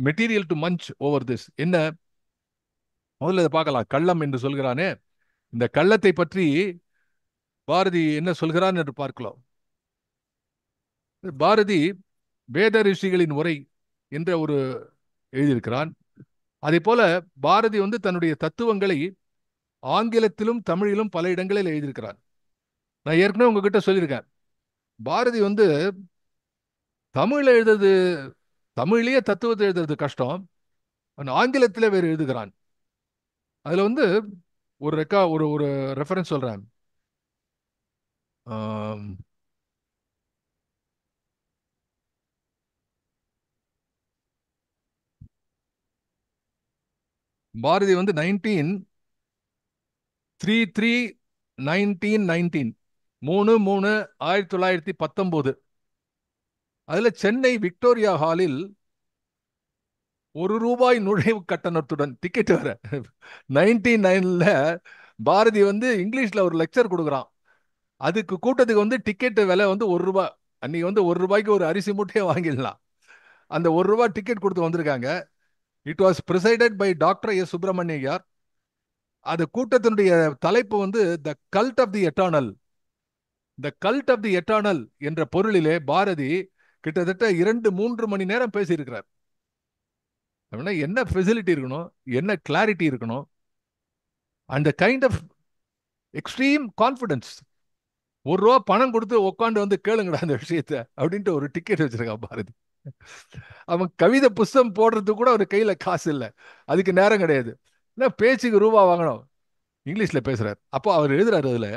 material to munch over this. என்ன முதல்ல இதை பார்க்கலாம். கள்ளம் என்று சொல்கிறானே, இந்த கள்ளத்தை பற்றி பாரதி என்ன சொல்கிறான் என்று பார்க்கலாம். பாரதி வேத ரிஷிகளின் உரை என்ற ஒரு எழுதியிருக்கிறான். அதே போல பாரதி தன்னுடைய தத்துவங்களை ஆங்கிலத்திலும் தமிழிலும் பல இடங்களில் எழுதியிருக்கிறான். நான் ஏற்கனவே உங்ககிட்ட சொல்லியிருக்கேன், பாரதி தமிழ்ல எழுதுறது, தமிழ்லயே தத்துவத்தை எழுதுறது கஷ்டம், ஆங்கிலத்திலே வேறு எழுதுகிறான். அதுல ஒரு ஒரு ரெஃபரன்ஸ் சொல்றேன். பாரதி 1919 அதுல சென்னை விக்டோரியா ஹாலில் ₹1 நுழைவு கட்டணத்துடன் டிக்கெட் வர 1999 பாரதி இங்கிலீஷ்ல ஒரு லெக்சர் கொடுக்குறான். அதுக்கு கூட்டத்துக்கு டிக்கெட் விலை ₹1. அன்னைக்கு ₹1 ஒரு அரிசி மூட்டையே வாங்கிடலாம். அந்த ₹1 டிக்கெட் கொடுத்து வந்திருக்காங்க. It was presided by doctor S Subramaniyar. அது கூட்டத்தினுடைய தலைப்பு the cult of the eternal. The cult of the eternal என்ற பொருளிலே பாரதி கிட்டத்தட்ட 2-3 மணி நேரம் பேசியிருக்கிறார். என்ன ஃபெசிலிட்டி இருக்கணும், என்ன கிளாரிட்டி இருக்கணும், அந்த கைண்ட் ஆஃப் எக்ஸ்ட்ரீம் கான்பிடன்ஸ். ₹1 பணம் கொடுத்து உட்காந்து கேளுங்கடா அந்த விஷயத்த அப்படின்ட்டு ஒரு டிக்கெட் வச்சிருக்கான் பாரதி. அவன் கவிதை புஸ்தகம் போடுறதுக்கு கூட அவர் கையில காசு இல்லை, அதுக்கு நேரம் கிடையாது. பேச்சுக்கு ₹1 வாங்கணும், இங்கிலீஷ்ல பேசுறாரு. அப்போ அவர் எழுதுறாரு, அதுல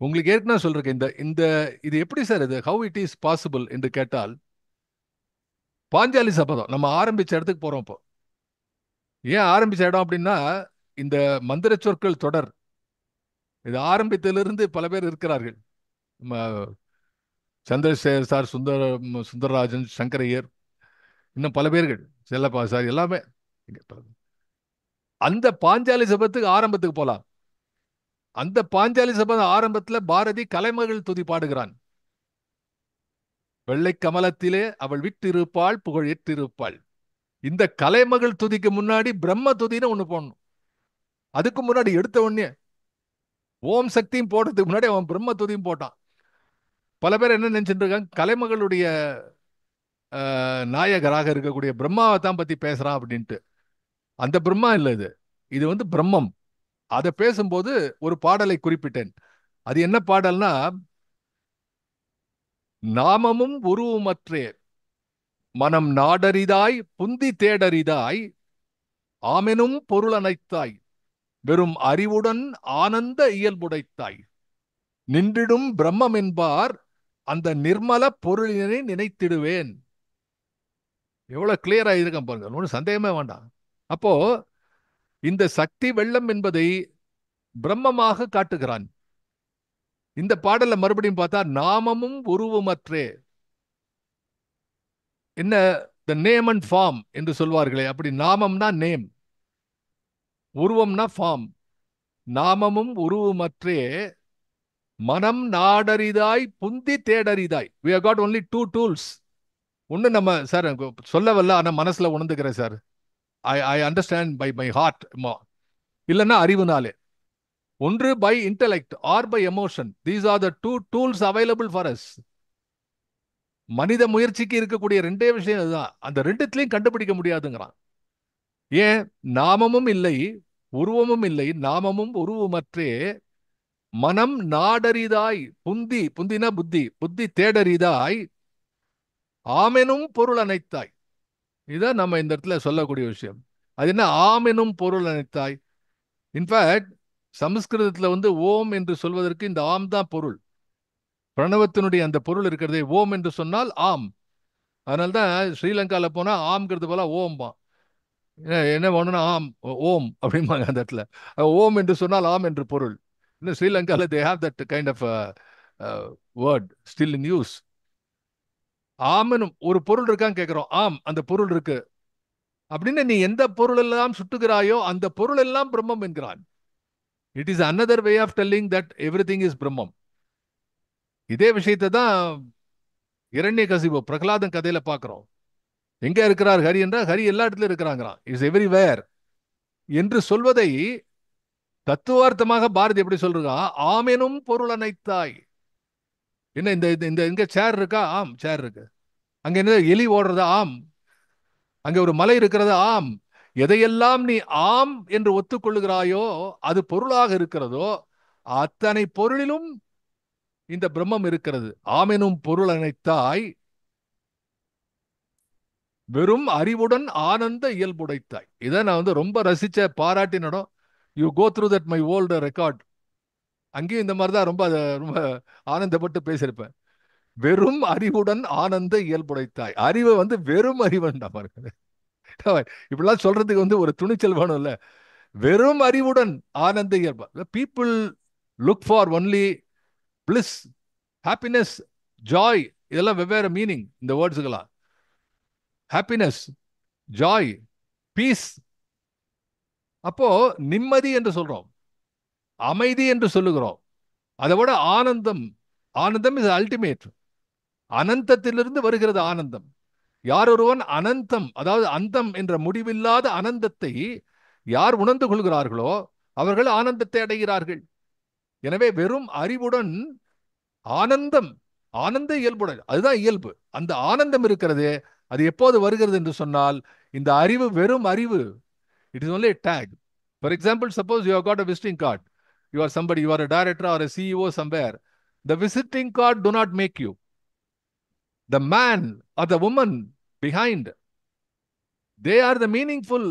உங்களுக்கு ஏற்கனவே சொல்றேன், இந்த இந்த இது எப்படி சார் இது, ஹவு இட் இஸ் பாசிபிள் என்று கேட்டால், பாஞ்சாலி சபதம் நம்ம ஆரம்பிச்ச இடத்துக்கு போறோம். இப்போ ஏன் ஆரம்பிச்ச இடம் அப்படின்னா, இந்த மந்திர சொற்கள் தொடர் இது ஆரம்பித்திலிருந்து பல பேர் இருக்கிறார்கள். சந்திரசேகர் சார், சுந்தரராஜன், சங்கரையர், இன்னும் பல பேர்கள், செல்லப்பா சார், எல்லாமே. அந்த பாஞ்சாலி சபத்துக்கு ஆரம்பத்துக்கு போலாம். அந்த பாஞ்சாலி சபதம் ஆரம்பத்துல பாரதி கலைமகள் துதி பாடுகிறான். வெள்ளை கமலத்திலே அவள் விட்டிருப்பாள் புகழ் ஏற்றிருப்பாள். இந்த கலைமகள் துதிக்கு முன்னாடி பிரம்ம துதின்னு ஒண்ணு போடணும். அதுக்கு முன்னாடி எடுத்த உடனே ஓம் சக்தியும் போடுறதுக்கு முன்னாடி அவன் பிரம்ம துதியும் போட்டான். பல பேர் என்ன நினைச்சிட்டு இருக்காங்க, கலைமகளுடைய நாயகராக இருக்கக்கூடிய பிரம்மாவை தான் பத்தி பேசுறான் அப்படின்ட்டு. அந்த பிரம்மா இல்ல இது. இது வந்து பிரம்மம். அதை பேசும்போது ஒரு பாடலை குறிப்பிட்டேன். அது என்ன பாடல்னா, நாமமும் உருவமற்றே மனம் நாடரிதாய் புந்தி தேடரிதாய் ஆமெனும் பொருளனைத்தாய் வெறும் அறிவுடன் ஆனந்த இயல்புடைத்தாய் நின்றிடும் பிரம்மம் என்பார் அந்த நிர்மல பொருளினை நினைத்திடுவேன். எவ்வளவு கிளியரா இருக்கேன் பாருங்க, ஒன்றும் சந்தேகமே வேண்டாம். அப்போ இந்த சக்தி வெள்ளம் என்பதை பிரம்மமாக காட்டுகிறான். இந்த பாடல்ல மறுபடியும் பார்த்தா நாமமும் உருவமற்றே, என்ன த நேம் அண்ட் ஃபார்ம் என்று சொல்வார்களே, அப்படி நாமம்னா நேம், உருவம்னா ஃபார்ம். நாமமும் உருவமற்றே மனம் நாடரிதாய் புந்தி தேடரிதாய். we have got only two tools. ஒன்னு நம்ம சார் சொல்ல வரல, ஆனா மனசுல உணர்ந்துக்கிறேன் sir. I understand by my heart. இல்லைன்னா அறிவுனாலே. ஒன்று by intellect or by emotion. These are the two tools available for us. மனித முயற்சிக்கு இருக்கக்கூடிய ரெண்டே விஷயம் இதுதான். அந்த ரெண்டுத்திலையும் கண்டுபிடிக்க முடியாதுங்கிறான். ஏன்? நாமமும் இல்லை உருவமும் இல்லை, நாமமும் உருவமற்றே மனம் நாடரிதாய் புந்தி, புந்தினா புத்தி, புத்தி தேடரிதாய் ஆமெனும் பொருள் அனைத்தாய். இதான் நம்ம இந்த இடத்துல சொல்லக்கூடிய விஷயம். அது என்ன ஆமெனும் பொருள் அனைத்தாய்? இன்ஃபேக்ட் சமஸ்கிருதத்துல வந்து ஓம் என்று சொல்வதற்கு இந்த ஆம் தான் பொருள். பிரணவத்தினுடைய அந்த பொருள் இருக்கிறதே ஓம் என்று சொன்னால் ஆம். அதனால்தான் ஸ்ரீலங்கால போனா ஆம்ங்கிறது போல ஓம்பா. என்ன வேணும்னா ஆம் ஓம் அப்படிம்பாங்க அந்த இடத்துல. ஓம் என்று சொன்னால் ஆம் என்று பொருள். இன்னும் ஸ்ரீலங்கால they have that kind of word still in use. ஆமெனும் ஒரு பொருள் இருக்கான்னு கேட்கிறோம். ஆம், அந்த பொருள் இருக்கு அப்படின்னு நீ எந்த பொருள் எல்லாம் சுட்டுகிறாயோ அந்த பொருள் எல்லாம் பிரம்மம் என்கிறான். It is another way of telling that everything is பிரம்மம். இதே விஷயத்தை தான் இரண்யகசிபு பிரகலாதன் கதையில பார்க்கிறோம். எங்க இருக்கிறார் ஹரி என்றால் ஹரி எல்லா இடத்துலயும் இருக்கிறாங்கிறான். இஸ் எவ்ரிவேர் என்று சொல்வதை தத்துவார்த்தமாக பாரதி எப்படி சொல்றான்? ஆமெனும் பொருள் அனைத்தாய். என்ன இந்த இந்த எங்க சேர் இருக்கா? ஆம் சேர் இருக்கு. அங்க என்ன எலி ஓடுறதா? ஆம். அங்க ஒரு மலை இருக்கிறதா? ஆம். எதையெல்லாம் நீ ஆம் என்று ஒத்துக்கொள்ளுகிறாயோ அது பொருளாக இருக்கிறதோ அத்தனை பொருளிலும் இந்த பிரம்மம் இருக்கிறது. ஆமெனும் பொருள் அனைத்தாய் வெறும் அறிவுடன் ஆனந்த இயல்புடைத்தாய். இதை நான் வந்து ரொம்ப ரசிச்ச பாராட்டின இடம். You go through that my old record. அங்கேயும் இந்த மாதிரி தான் ரொம்ப ரொம்ப ஆனந்தப்பட்டு பேசியிருப்பேன். வெறும் அறிவுடன் ஆனந்த இயல்புடைத்தாய். அறிவை வந்து வெறும் அறிவன் தான் பாருங்க. இப்படிலாம் சொல்றதுக்கு வந்து ஒரு துணிச்சல் வேணும்ல. வெறும் அறிவுடன் ஆனந்த இயல்பு. People look for only bliss, happiness, Joy. இதெல்லாம் வெவ்வேறு மீனிங் இந்த வேர்ட்ஸுக்கெல்லாம். Happiness, Joy, piece. அப்போ நிம்மதி என்று சொல்றோம், அமைதி என்று சொல்லுகிறோம். அதை விட ஆனந்தம், ஆனந்தம் இஸ் அல்டிமேட். அனந்தத்திலிருந்து வருகிறது ஆனந்தம். யார் ஒருவன் அனந்தம், அதாவது அந்தம் என்ற முடிவில்லாத அனந்தத்தை யார் உணர்ந்து கொள்கிறார்களோ அவர்கள் ஆனந்தத்தை அடைகிறார்கள். எனவே வெறும் அறிவுடன் ஆனந்தம், ஆனந்த இயல்புடன், அதுதான் இயல்பு. அந்த ஆனந்தம் இருக்கிறது. அது எப்போது வருகிறது என்று சொன்னால் இந்த அறிவு வெறும் அறிவு. It is only tag. For example, suppose you have got a visiting card. You are somebody, you are a director or a CEO somewhere. The visiting card do not make you. The man or the woman behind, they are the meaningful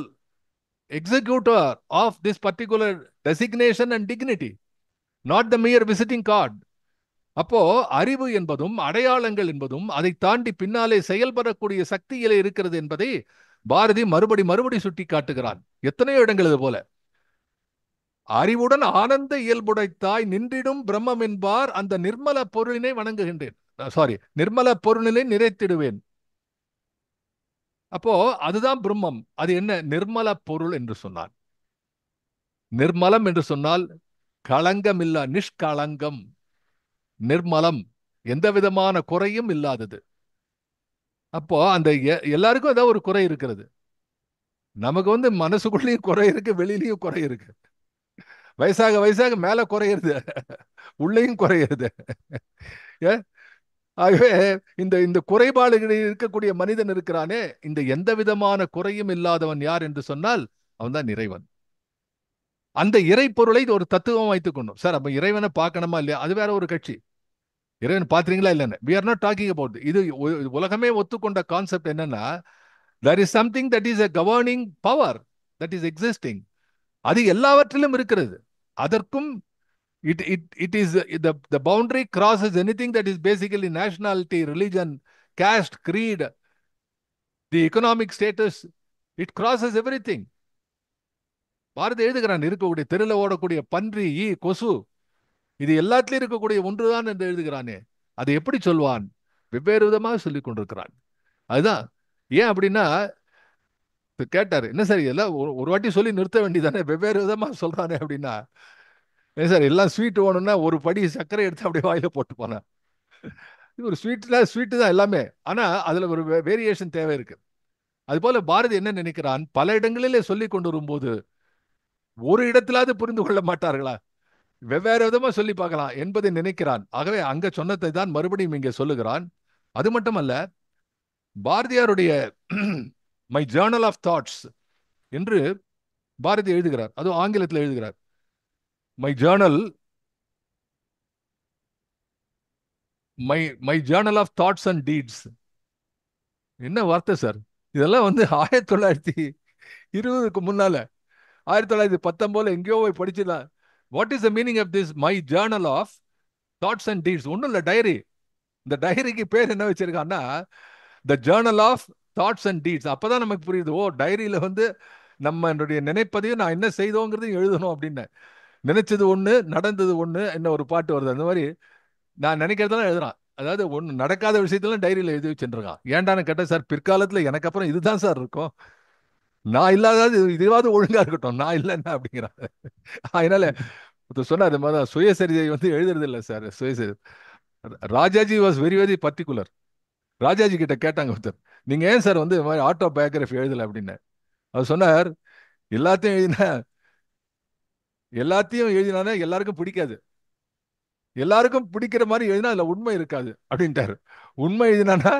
executor of this particular designation and dignity, not the mere visiting card. அப்போ அறிவு என்பதும் அடையாளங்கள் என்பதும் அதை தாண்டி பின்னாலே செயல்படக்கூடிய சக்தியிலே இருக்கிறது என்பதை பாரதி மறுபடி சுட்டி காட்டுகிறான். எத்தனையோ இடங்கள் இது போல. அறிவுடன் ஆனந்த இயல்புடைத்தாய் நின்றிடும் பிரம்மம் என்பார் அந்த நிர்மல பொருளினை வணங்குகின்றேன். சாரி, நிர்மல பொருளினை நிறைத்திடுவேன். அப்போ அதுதான் பிரம்மம். அது என்ன? நிர்மல பொருள் என்று சொன்னான். நிர்மலம் என்று சொன்னால் களங்கம் இல்ல, நிஷ்களங்கம். நிர்மலம், எந்த விதமான குறையும் இல்லாதது. அப்போ அந்த எல்லாருக்கும் ஏதாவது ஒரு குறை இருக்கிறது. நமக்கு வந்து மனசுக்குள்ளேயும் குறை இருக்கு, வெளியிலையும் குறை இருக்கு. வயசாக வயசாக மேல குறையிறது, உள்ளேயும் குறையிறது. ஆகவே இந்த இந்த குறைபாடுகளில் இருக்கக்கூடிய மனிதன் இருக்கிறானே, இந்த எந்த விதமான குறையும் இல்லாதவன் யார் என்று சொன்னால் அவன் தான் இறைவன். அந்த இறை பொருளை ஒரு தத்துவம் வைத்துக் கொண்டோம். சார் அப்ப இறைவனை பார்க்கணுமா இல்லையா, அது வேற ஒரு கட்சி. இறைவன் பாத்தீங்களா இல்லன்னு we are not talking about இது. உலகமே ஒத்துக்கொண்ட கான்செப்ட் என்னன்னா, there is something that is a governing power that is existing. அது எல்லாவற்றிலும் இருக்கிறது. அதற்கும் it is the boundary crosses anything that is basically nationality, religion, caste, creed, the economic status. It crosses everything. Bharathi எழுதுகிறான், இருக்கக்கூடிய தெருல ஓடக்கூடிய பன்றி, ஈ, கொசு, இது எல்லாத்திலும் இருக்கக்கூடிய ஒன்றுதான் என்று எழுதுகிறானே. அதை எப்படி சொல்வான்? வெவ்வேறு விதமாக சொல்லிக் கொண்டிருக்கிறான். அதுதான் ஏன் அப்படின்னா, கேட்டாரு, என்ன சார் எல்லாம் ஒரு வாட்டி சொல்லி நிறுத்த வேண்டியதானே, வெவ்வேறு விதமா சொல்றானே அப்படின்னா, ஏன் சார் எல்லாம் ஸ்வீட் வேணும்னா ஒரு படி சர்க்கரை எடுத்து அப்படியே வாயில போட்டு போனேன். ஒரு ஸ்வீட்ல ஸ்வீட் தான் எல்லாமே, ஆனா அதுல ஒரு வேரியேஷன் தேவை இருக்கு. அது போல பாரதி என்ன நினைக்கிறான், பல இடங்களிலே சொல்லி கொண்டு வரும்போது ஒரு இடத்திலாவது புரிந்து கொள்ள மாட்டார்களா, வெவ்வேறு விதமா சொல்லி பார்க்கலாம் என்பதை நினைக்கிறான். ஆகவே அங்க சொன்னதை தான் மறுபடியும் இங்கே சொல்லுகிறான். அது மட்டுமல்ல, பாரதியாருடைய மை ஜேர்னல் ஆஃப் தாட்ஸ் என்று பாரதி எழுதுகிறார். அதுவும் ஆங்கிலத்தில் எழுதுகிறார். My journal, my my journal of thoughts and deeds. என்ன வார்த்தை சார் இதெல்லாம்! 1920க்கு முன்னால, 1919 எங்கேயோ போய் படிச்சுதான். What is the meaning of this my journal of thoughts and deeds? ஒன்றும் இல்லை, டைரி. இந்த டைரிக்கு பேர் என்ன வச்சிருக்கான்னா, the journal of thoughts and deeds. அப்பதான் நமக்கு புரியுது, ஓ டைரியில நம்மளுடைய நினைப்பதையும் நான் என்ன செய்தோங்கிறதையும் எழுதணும் அப்படின்னு. நினைச்சது ஒண்ணு, நடந்தது ஒண்ணு. என்ன ஒரு பாட்டு வருது அந்த மாதிரி, நான் நினைக்கிறதெல்லாம் எழுதுறான். அதாவது ஒண்ணு நடக்காத விஷயத்தெல்லாம் டைரியில எழுதி வச்சுருக்கான். ஏன்டான்னு கேட்டா, சார் பிற்காலத்துல எனக்கு அப்புறம் இதுதான் சார் இருக்கும், நான் இல்லாதது இதுவாவது ஒழுங்கா இருக்கட்டும், நான் இல்லைன்னா அப்படிங்கிறான். அதனால சொன்னார், சுயசரிதை எழுதுறது இல்லை சார், சுயசரிதை. Rajaji was very very particular. Rajaji கிட்ட கேட்டாங்க ஒருத்தர், நீங்க ஏன் சார் இந்த மாதிரி ஆட்டோ பயோகிராஃபி எழுதல அப்படின்னு. அவர் சொன்னார், எல்லாத்தையும் எழுதினா எல்லாருக்கும் பிடிக்காது, எல்லாருக்கும் பிடிக்கிற மாதிரி எழுதினா அதுல உண்மை இருக்காது அப்படின்ட்டாரு. உண்மை எழுதினா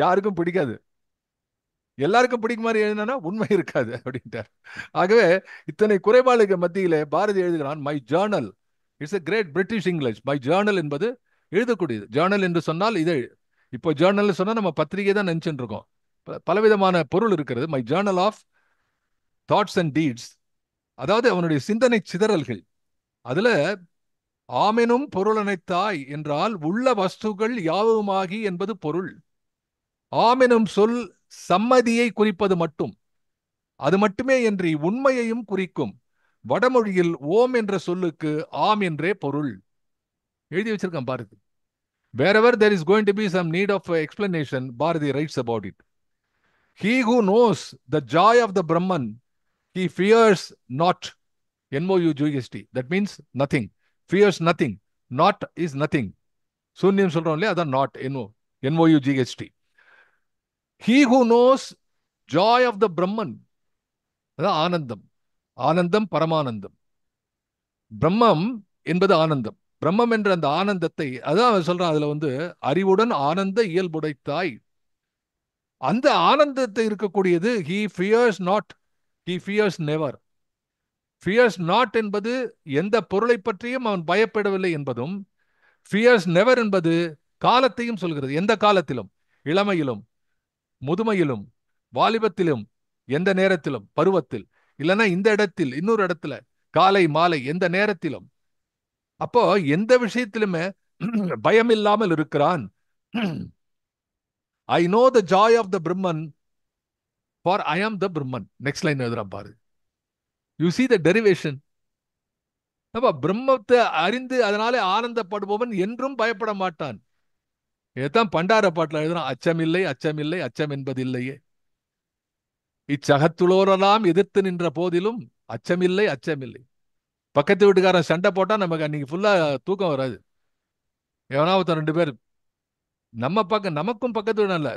யாருக்கும் பிடிக்காது, எல்லாருக்கும் பிடிக்கும் மாதிரி எழுதினா உண்மை இருக்காது அப்படின்ட்டார். ஆகவே இத்தனை குறைபாடுகள் மத்தியிலே பாரதி எழுதுகிறான், my journal. It's a great British English. My journal என்பது எழுதக்கூடியது. ஜேர்னல் என்று சொன்னால் இதழ். இப்போ ஜேர்னல் சொன்னா நம்ம பத்திரிகை தான் நினைச்சுட்டு இருக்கோம். பலவிதமான பொருள் இருக்கிறது. My journal of thoughts and deeds, அதாவது அவனுடைய சிந்தனை சிதறல்கள். அதுல ஆமெனும் பொருளனைத்தாய் என்றால் உள்ள வஸ்துகள் யாவுமாகி என்பது பொருள். ஆமெனும் சொல் சம்மதியை குறிப்பது மட்டும், அது மட்டுமே என்று உண்மையையும் குறிக்கும். வடமொழியில் ஓம் என்ற சொல்லுக்கு ஆம் என்றே பொருள். எழுதி வச்சிருக்கான் Bharathi. Wherever there is going to be some need of explanation, Bharati writes about it. He who knows the joy of the Brahman, he fears not. NOUGST. That means nothing. Fears nothing. Not is nothing. சூன்யம் சொல்றோம் இல்லையா, அதான் not. NOUGST. He who knows joy of the Brahman, அதான் ஆனந்தம். ஆனந்தம் பரமானந்தம். பிரம்மம் என்பது ஆனந்தம். பிரம்மம் என்ற அந்த ஆனந்தத்தை அதான் அவன் சொல்றான். அதுல அறிவுடன் ஆனந்த இயல்புடைத்தாய். அந்த ஆனந்தத்தை இருக்கக்கூடியது he fears not, he fears never. fears not என்பது எந்த பொருளை பற்றியும் அவன் பயப்படவில்லை என்பதும், fears never என்பது காலத்தையும் சொல்கிறது. எந்த காலத்திலும், இளமையிலும், முதுமையிலும், வாலிபத்திலும், எந்த நேரத்திலும், பருவத்தில், இல்லைன்னா இந்த இடத்தில், இன்னொரு இடத்துல, காலை மாலை, எந்த நேரத்திலும். அப்போ எந்த விஷயத்திலுமே பயம் இல்லாமல் இருக்கிறான். I know the joy of the Brahman, for I am the Brahman. Next line எழுதுறான் பாரு. You see the derivation. அப்ப பிரம்மத்தை அறிந்து அதனாலே ஆனந்தப்படுபவன் என்றும் பயப்பட மாட்டான். இதுதான் பண்டார பாட்டில் எழுதுறான், அச்சமில்லை அச்சமில்லை அச்சம் என்பதில்லையே. இச்சகத்துளோரெல்லாம் எதிர்த்து நின்ற போதிலும் அச்சமில்லை அச்சமில்லை. பக்கத்து வீட்டுக்காரன் சண்டை போட்டா நமக்கு அன்னைக்கு ஃபுல்லா தூக்கம் வராது. எவனா ஒருத்தன் ரெண்டு பேர் நம்ம பக்கம், நமக்கும் பக்கத்து வீடு இல்ல,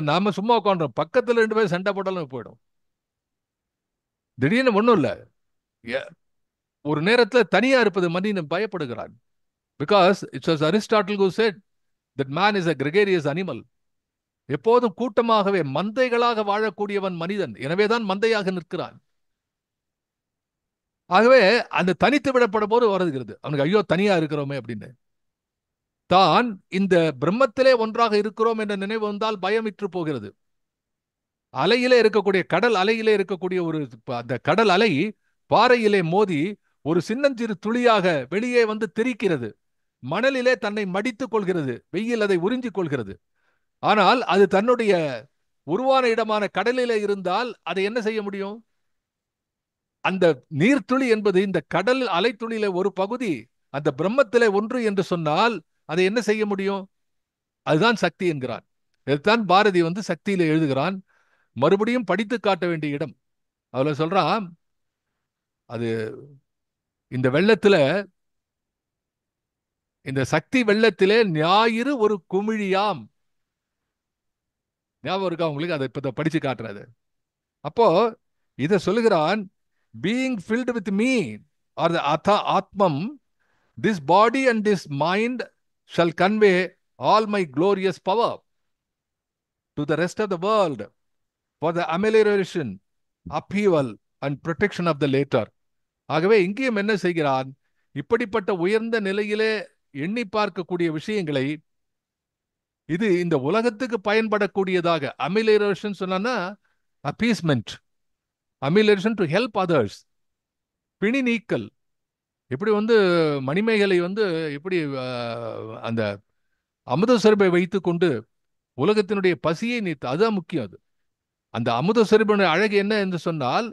நாம சும்மா உட்காந்துறோம், பக்கத்துல ரெண்டு பேர் சண்டை போட்டாலும் போயிடும். திடீர்னு ஒண்ணும் இல்ல, ஒரு நேரத்துல தனியா இருப்பது மனிதன் பயப்படுகிறான். Because it's Aristotle who said that man is a gregarious animal. எப்போதும் கூட்டமாகவே மந்தைகளாக வாழக்கூடியவன் மனிதன். எனவேதான் மந்தையாக நிற்கிறான். ஆகவே அந்த தனித்து விடப்படும் போது வருகிறது அவனுக்கு, ஐயோ தனியா இருக்கிறோமே அப்படின்னு. தான் இந்த பிரம்மத்திலே ஒன்றாக இருக்கிறோம் என்ற நினைவு வந்தால் பயமிற்று போகிறது. அலையிலே இருக்கக்கூடிய கடல் அலையிலே இருக்கக்கூடிய ஒரு அந்த கடல் அலை பாறையிலே மோதி ஒரு சின்னஞ்சிறு துளியாக வெளியே வந்து தெரிக்கிறது. மணலிலே தன்னை மடித்துக் கொள்கிறது, வெயில் அதை உறிஞ்சிக் கொள்கிறது. ஆனால் அது தன்னுடைய உருவான இடமான கடலிலே இருந்தால் அதை என்ன செய்ய முடியும்? அந்த நீர்த்துளி என்பது இந்த கடல் அலைத்துளியில ஒரு பகுதி அந்த பிரம்மத்திலே ஒன்று என்று சொன்னால் அதை என்ன செய்ய முடியும்? அதுதான் சக்தி என்கிறான். இதுதான் பாரதி வந்து சக்தியில எழுதுகிறான். மறுபடியும் படித்து காட்ட வேண்டிய இடம். அதுல சொல்றான், அது இந்த வெள்ளத்துல, இந்த சக்தி வெள்ளத்திலே ஞாயிறு ஒரு குமிழியாம். ஞாபகம் இருக்கா உங்களுக்கு? அதை இப்ப படிச்சு காட்டுறது. அப்போ இத சொல்லுகிறான், being filled with me or the Atman, this body and this mind shall convey all my glorious power to the rest of the world for the amelioration, upheaval and protection of the later. ஆகவே இங்கேயும் என்ன செய்கிறான்? இப்படிப்பட்ட உயர்ந்த நிலையிலே எண்ணி பார்க்கக்கூடிய விஷயங்களை இது இந்த உலகத்துக்கு பயன்படக்கூடியதாக, அமிலேரேஷன் சொன்னா அப்பீஸ்மெண்ட், அமிலேரேஷன் டு ஹெல்ப் அதர்ஸ், பிணி நீக்கல். இப்படி வந்து மணிமேகலை வந்து எப்படி அந்த அமுத சுரபை வைத்துக் கொண்டு உலகத்தினுடைய பசியை நீத்து, அதுதான் முக்கியம். அது அந்த அமுத சுரபினுடைய அழகு என்ன என்று சொன்னால்,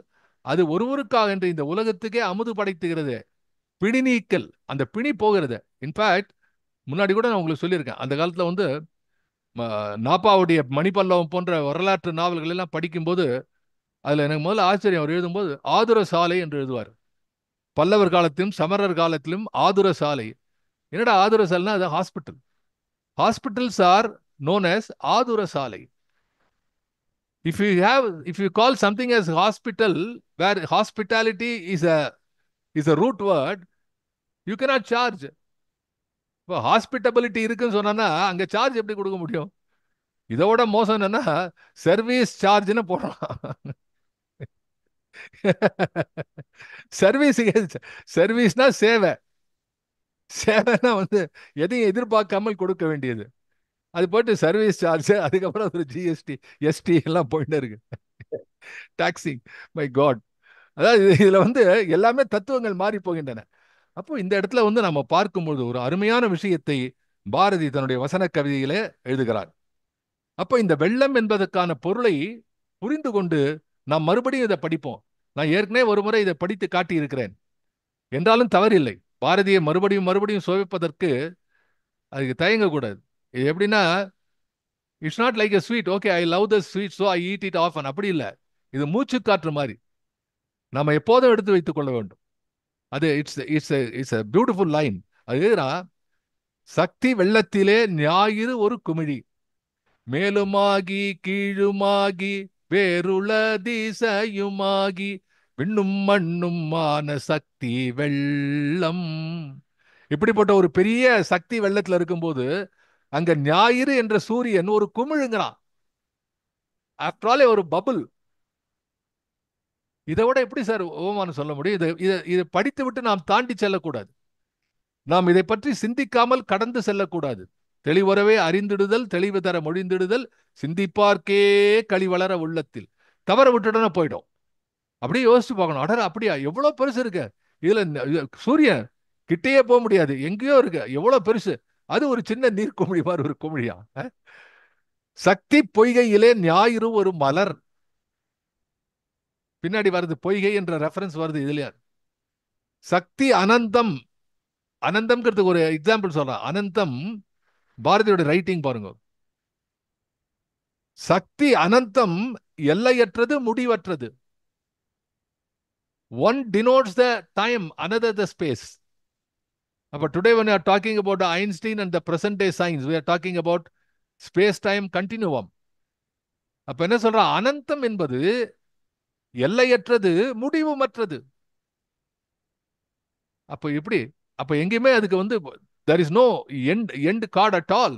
அது ஒருவருக்காக என்று இந்த உலகத்துக்கே அமுது படைத்துகிறது. பிணி நீக்கல், அந்த பிணி போகிறது. இன்ஃபேக்ட் முன்னாடி கூட நான் உங்களுக்கு சொல்லியிருக்கேன், அந்த காலத்துல வந்து நாப்பாவுடைய மணிப்பல்லவம் போன்ற வரலாற்று நாவல்கள் எல்லாம் படிக்கும்போது அதுல எனக்கு முதல்ல ஆச்சரியம். அவர் எழுதும்போது ஆதுர சாலை என்று எழுதுவார். பல்லவர் காலத்திலும் சமரர் காலத்திலும் ஆதுர சாலை. என்னடா ஆதுர சாலைனா? அது hospital. Hospitals are known as ஆதுர சாலை. If you call something as hospital, where hospitality is a root word, you cannot charge. இப்போ ஹாஸ்பிட்டபிலிட்டி இருக்குன்னு சொன்னா அங்க சார்ஜ் எப்படி கொடுக்க முடியும்? இதோட மோசம் என்னன்னா சர்வீஸ் சார்ஜ்னு போடுறான். சர்வீஸ், சர்வீஸ்னா சேவை, சேவைனா வந்து எதையும் எதிர்பார்க்காமல் கொடுக்க வேண்டியது. அது போட்டு சர்வீஸ் சார்ஜ், அதுக்கப்புறம் ஒரு ஜிஎஸ்டி எஸ்டி எல்லாம் போயிட்டு இருக்கு. Taxing, my god. அதாவது இதுல வந்து எல்லாமே தத்துவங்கள் மாறி போகின்றன. அப்போ இந்த இடத்துல வந்து நம்ம பார்க்கும்போது ஒரு அருமையான விஷயத்தை பாரதி தன்னுடைய வசன கவிதையிலே எழுதுகிறார். அப்போ இந்த வெள்ளம் என்பதற்கான பொருளை புரிந்து கொண்டு நாம் மறுபடியும் இதை படிப்போம். நான் ஏற்கனவே ஒரு முறை இதை படித்து காட்டி இருக்கிறேன், என்றாலும் தவறில்லை. பாரதியை மறுபடியும் மறுபடியும் சுவைப்பதற்கு அதுக்கு தயங்கக்கூடாது. இது எப்படின்னா, it's not like a sweet, okay I love the sweet so I eat it often, அப்படி இல்லை. இது மூச்சு காற்று மாதிரி நம்ம எப்போதும் எடுத்து வைத்துக் கொள்ள வேண்டும். அது it's it's it's a beautiful line. அது சக்தி வெள்ளத்திலே ஞாயிறு ஒரு குமிழி, மேலுமாகி கீழுமாகி வேறுள திசையுமாகி விண்ணும் மண்ணுமான சக்தி வெள்ளம். இப்படிப்பட்ட ஒரு பெரிய சக்தி வெள்ளத்துல இருக்கும்போது அங்க ஞாயிறு என்ற சூரியன் ஒரு குமிழுங்கிறான். ஆஃப்டர் ஆல் ஒரு பபுள். இதை விட எப்படி சார் ஓமானம் சொல்ல முடியும்? இதை படித்து விட்டு நாம் தாண்டி செல்லக்கூடாது. நாம் இதை பற்றி சிந்திக்காமல் கடந்து செல்லக்கூடாது. தெளிவுறவே அறிந்திடுதல், தெளிவு தர மொழிந்திடுதல், சிந்திப்பார்க்கே களி வளர உள்ளத்தில். தவற விட்டுடனே போயிடும். அப்படியே யோசிச்சு பார்க்கணும். அடர அப்படியா, எவ்வளவு பெருசு இருக்கு இதுல. சூரியன் கிட்டேயே போக முடியாது, எங்கேயோ இருக்கு, எவ்வளவு பெருசு. அது ஒரு சின்ன நீர் குமிழி மாதிரி ஒரு குமிழியா. சக்தி பொய்கையிலே ஞாயிறு ஒரு மலர். பின்னாடி வருது பொய்கை என்ற ரெஃபரன்ஸ் வருது இதுலயா. சக்தி அனந்தம். அனந்தம்ங்கிறதுக்கு ஒரு எக்ஸாம்பிள் சொல்றேன். அனந்தம் பாரதியோட ரைட்டிங் பாருங்க. சக்தி அனந்தம், எல்லையற்றது, முடிவற்றது. One denotes the time, another the space. But today when we are talking about Einstein and the present day science, we are talking about space time continuum. அப்ப என்ன சொல்ற? அனந்தம் என்பது எல்லையற்றது, முடிவுமற்றது. அப்ப எப்படி? அப்ப எங்கேயுமே அதுக்கு வந்து there is no end card at all.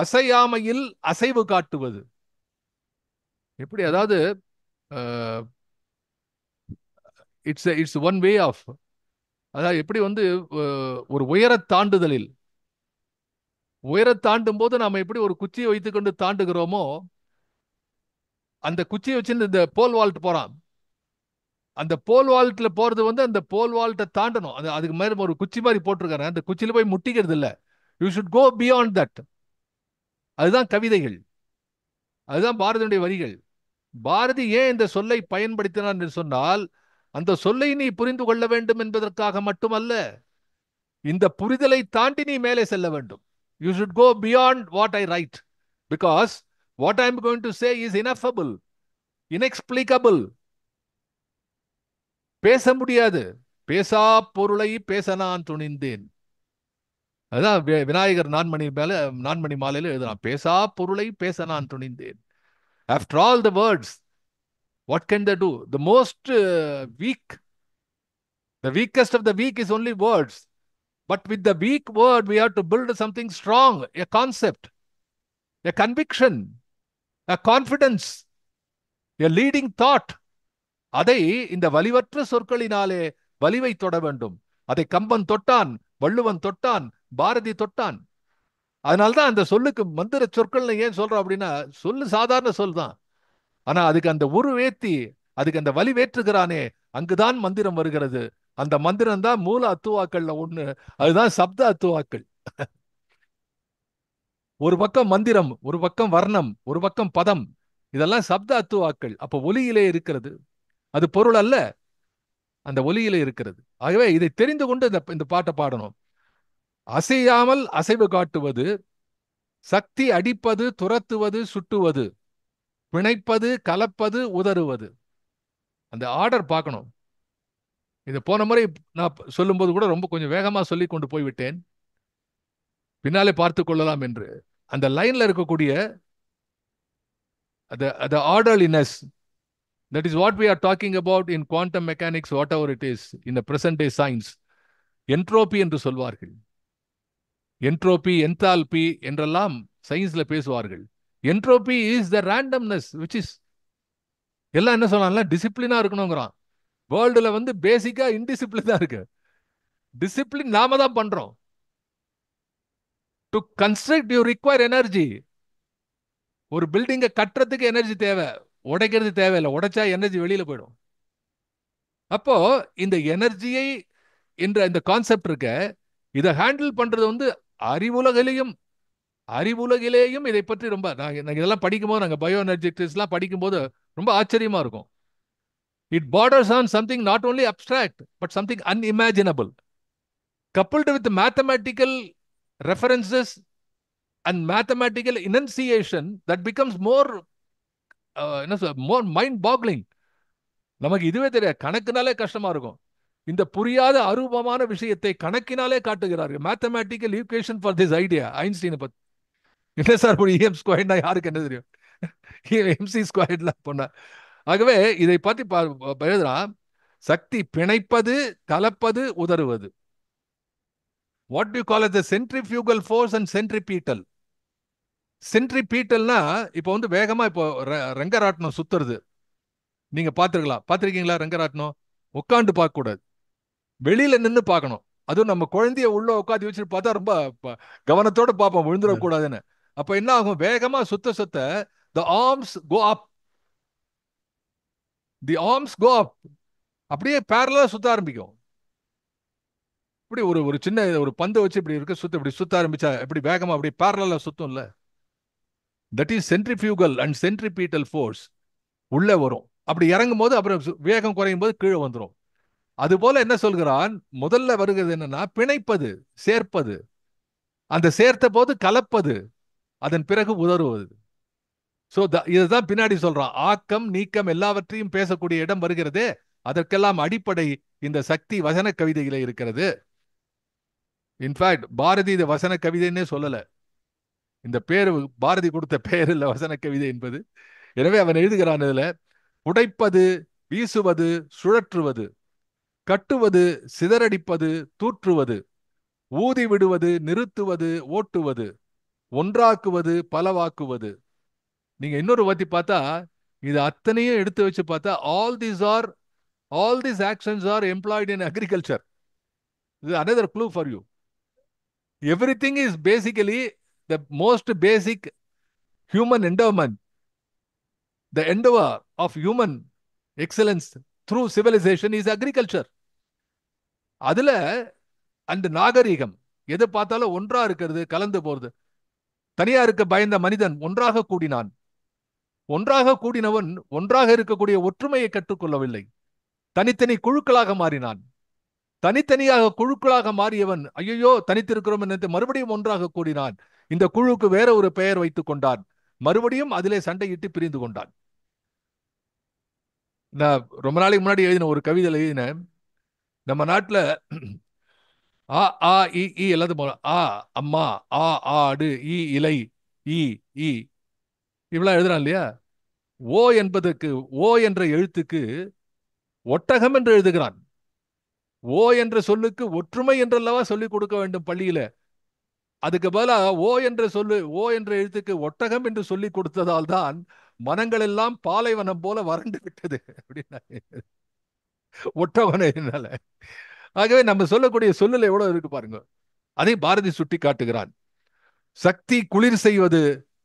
அசையாமையில் அசைவு காட்டுவது. எப்படி? அதாவது இட்ஸ் ஒன் வே ஆஃப், அதாவது எப்படி வந்து ஒரு உயர தாண்டுதலில், உயர தாண்டும் போது நாம எப்படி ஒரு குச்சியை வைத்துக்கொண்டு தாண்டுகிறோமோ, அந்த குச்சியை வச்சு இந்த போல் வால்ட் போறான். அந்த போல் வால்ட்ல போறது வந்து அந்த போல் வால்ட்டை தாண்டணும். அதுக்கு மேல ஒரு குச்சி மாதிரி போட்டிருக்காரு, அந்த குச்சியில போய் முட்டிக்கிறது இல்ல. You should go beyond that. அதுதான் கவிதைகள், அதுதான் பாரதியுடைய வரிகள். பாரதி ஏன் இந்த சொல்லை பயன்படுத்தினார் என்று சொன்னால், அந்த சொல்லை நீ புரிந்து கொள்ள வேண்டும் என்பதற்காக மட்டுமல்ல, இந்த புரிதலை தாண்டி நீ மேலே செல்ல வேண்டும். You should go beyond what I write, because what I am going to say is ineffable, inexplicable. பேச முடியாது. பேசா பொருளை பேச நான் துணிந்தேன். அதான் விநாயகர் நான்மணி மாலையில எழுதலாம், பேசா பொருளை பேச நான் துணிந்தேன். After all the words, what can they do? The most weak, the weakest of the weak is only words. But with the weak word, we have to build something strong, a concept, a conviction, a confidence, a leading thought. அதை இந்த வலிவற்ற சொற்களினாலே வலிவை தொட வேண்டும். அதை கம்பன் தொட்டான், வள்ளுவன் தொட்டான், பாரதி தொட்டான். அதனால்தான் அந்த சொல்லுக்கு மந்திர சொற்கள் ஏன் சொல்றோம் அப்படின்னா, சொல்லு சாதாரண சொல் தான், ஆனா அதுக்கு அந்த உருவேத்தி, அதுக்கு அந்த வலி வேற்றுகிறானே, அங்குதான் மந்திரம் வருகிறது. அந்த மந்திரம் தான் மூல அத்துவாக்கள்ல ஒண்ணு, அதுதான் சப்த அத்துவாக்கள். ஒரு பக்கம் மந்திரம், ஒரு பக்கம் வர்ணம், ஒரு பக்கம் பதம், இதெல்லாம் சப்த அத்துவாக்கள். அப்ப ஒலியிலே இருக்கிறது, அது பொருள் அல்ல, அந்த ஒலியிலே இருக்கிறது. ஆகவே இதை தெரிந்து கொண்டு இந்த பாட்டை பாடணும். அசையாமல் அசைவு காட்டுவது, சக்தி அடிப்பது, துரத்துவது, சுட்டுவது, பிணைப்பது, கலப்பது, உதறுவது. அந்த ஆர்டர் பார்க்கணும். இது போன முறை நான் சொல்லும்போது கூட ரொம்ப கொஞ்சம் வேகமா சொல்லி கொண்டு போய்விட்டேன், பின்னாலே பார்த்து கொள்ளலாம் என்று. அந்த லைன்ல இருக்கக்கூடிய the orderliness, that is what we are talking about in quantum mechanics, whatever it is in the present day science. Entropy என்று சொல்வார்கள். என்ட்ரோபி, என்தால்பி என்றெல்லாம் சயின்ஸ்ல பேசுவார்கள். Entropy is the randomness which is, எல்லாம் என்ன சொல்லலாம், டிசிப்ளினா இருக்கணுங்கிறான். வேர்ல்டுல வந்து பேசிக்கா இன்டிசிப்ளின் தான் இருக்கு. டிசிப்ளின் நாம தான் பண்றோம். To construct you require energy. ஒரு பில்டிங்கை கட்டுறதுக்கு எனர்ஜி தேவை, உடைக்கிறது தேவையில்லை. உடைச்சா எனர்ஜி வெளியில போயிடும். அப்போ இந்த எனர்ஜியை என்ற இந்த கான்செப்ட் இருக்க, இதை ஹேண்டில் பண்றது வந்து அறிவுலகிலேயும், அறிவுலகிலேயும் இதை பற்றி ரொம்ப நாங்க இதெல்லாம் படிக்கும்போது, நாங்கள் பயோ எனர்ஜெட்டிக்ஸ்லாம் படிக்கும்போது ரொம்ப ஆச்சரியமா இருக்கும். It borders on something not only abstract but something unimaginable, coupled with mathematical references and mathematical enunciation that becomes more more mind boggling. நமக்கு இதுவே தெரியாது, கணக்குனாலே கஷ்டமா இருக்கும். இந்த புரியாத அரூபமான விஷயத்தை கணக்கினாலே காட்டுகிறார்கள். Mathematical equation for this idea. ஐன்ஸ்டீனை பத்தி என்ன சார் இஎம் ஸ்கொயர்னா யாருக்கு என்ன தெரியும்? எம்சி ஸ்கொயர்ல போன. ஆகவே இதை பத்தி எழுதுறான், சக்தி பிணைப்பது, கலப்பது, உதறுவது. What do you call it? The centrifugal force and centripetal. சென்ட்ரிபீட்டல்னா இப்போ வந்து வேகமா இப்போ ரங்கராட்டினம் சுத்துறது, நீங்க பார்த்திருக்கீங்களா? ரங்கராட்டினம் உட்காந்து பார்க்க கூடாது, வெளியில நின்று பார்க்கணும். அதுவும் நம்ம குழந்தைய உள்ள உட்காந்து வச்சுட்டு பார்த்தா ரொம்ப கவனத்தோட பார்ப்போம், விழுந்துடக்கூடாதுன்னு. அப்ப என்ன ஆகும்? வேகமா சுத்த சுத்த the arms go up, the arms go up, அப்படியே பேரலா சுத்த ஆரம்பிக்கும். இப்படி ஒரு சின்ன ஒரு பந்து வச்சு இப்படி இருக்கு, இப்படி சுத்த ஆரம்பிச்சா எப்படி வேகமா அப்படி பேரலா சுத்தும்ல. That is centrifugal and centripetal force. உள்ள வரும், அப்படி இறங்கும் போது அப்புறம் வேகம் குறையும் போது கீழே வந்துடும். அது போல என்ன சொல்கிறான், முதல்ல வருகிறது என்னன்னா பிணைப்பது, சேர்ப்பது, அந்த சேர்த்த போது கலப்பது, அதன் பிறகு உதறுவது. சோ இதுதான் பின்னாடி சொல்றான், ஆக்கம் நீக்கம் எல்லாவற்றையும் பேசக்கூடிய இடம் வருகிறதே, அதற்கெல்லாம் அடிப்படை இந்த சக்தி வசன கவிதையில இருக்கிறது. இன்ஃபேக்ட் பாரதி இந்த வசன கவிதைன்னே சொல்லல, இந்த பேரு பாரதி கொடுத்த பேர் இல்ல வசன கவிதை என்பது. எனவே அவன் எழுதுகிறான், இதுல உடைப்பது, வீசுவது, சுழற்றுவது, கட்டுவது, சிதறடிப்பது, தூற்றுவது, ஊதி விடுவது, நிறுத்துவது, ஓட்டுவது, ஒன்றாக்குவது, பலவாக்குவது. நீங்க இன்னொரு வாட்டி பார்த்தா இது அத்தனையும் எடுத்து வச்சு பார்த்தா all these actions are employed in agriculture. இது another clue for you. Everything is basically the most basic human endowment, the endeavor of human excellence through civilization is agriculture. அதுல அந்த நாகரீகம் எது பார்த்தாலும் ஒன்றா இருக்கிறது, கலந்து போறது. தனியா இருக்க பயந்த மனிதன் ஒன்றாக கூடினான். ஒன்றாக கூடினவன் ஒன்றாக இருக்கக்கூடிய ஒற்றுமையை கற்றுக்கொள்ளவில்லை, தனித்தனி குழுக்களாக மாறினான். தனித்தனியாக குழுக்களாக மாறியவன் ஐயோ தனித்திருக்கிறோம் என்று மறுபடியும் ஒன்றாக கூடினான். இந்த குழுக்கு வேற ஒரு பெயர் வைத்துக் கொண்டான். மறுபடியும் அதிலே சண்டையிட்டு பிரிந்து கொண்டான். நான் ரொம்ப நாளைக்கு முன்னாடி எழுதின ஒரு கவிதையில் எழுதினேன், நம்ம நாட்டுல ஆ ஆ இ எல்லாத்தையும் ஆ அம்மா, ஆ ஆடு, இ இலை, இ இ இவ்வளவு எழுதுறான் இல்லையா? ஓ என்ற எழுத்துக்கு ஒட்டகம் என்று எழுதுகிறான். ஓ என்ற சொல்லுக்கு ஒற்றுமை என்றல்லவா சொல்லிக் கொடுக்க வேண்டும் பள்ளியில. அதுக்கு பதிலா ஓ என்ற எழுத்துக்கு ஒட்டகம் என்று சொல்லிக் கொடுத்ததால் தான் மனங்கள் எல்லாம் பாலைவனம் போல வறண்டு விட்டது அப்படின்னா ஒட்டவனால. ஆகவே நம்ம சொல்லக்கூடிய சொல்லுல எவ்வளவு இருக்கு பாருங்க. அதை பாரதி சுட்டி காட்டுகிறான். சக்தி குளிர் செய்வது,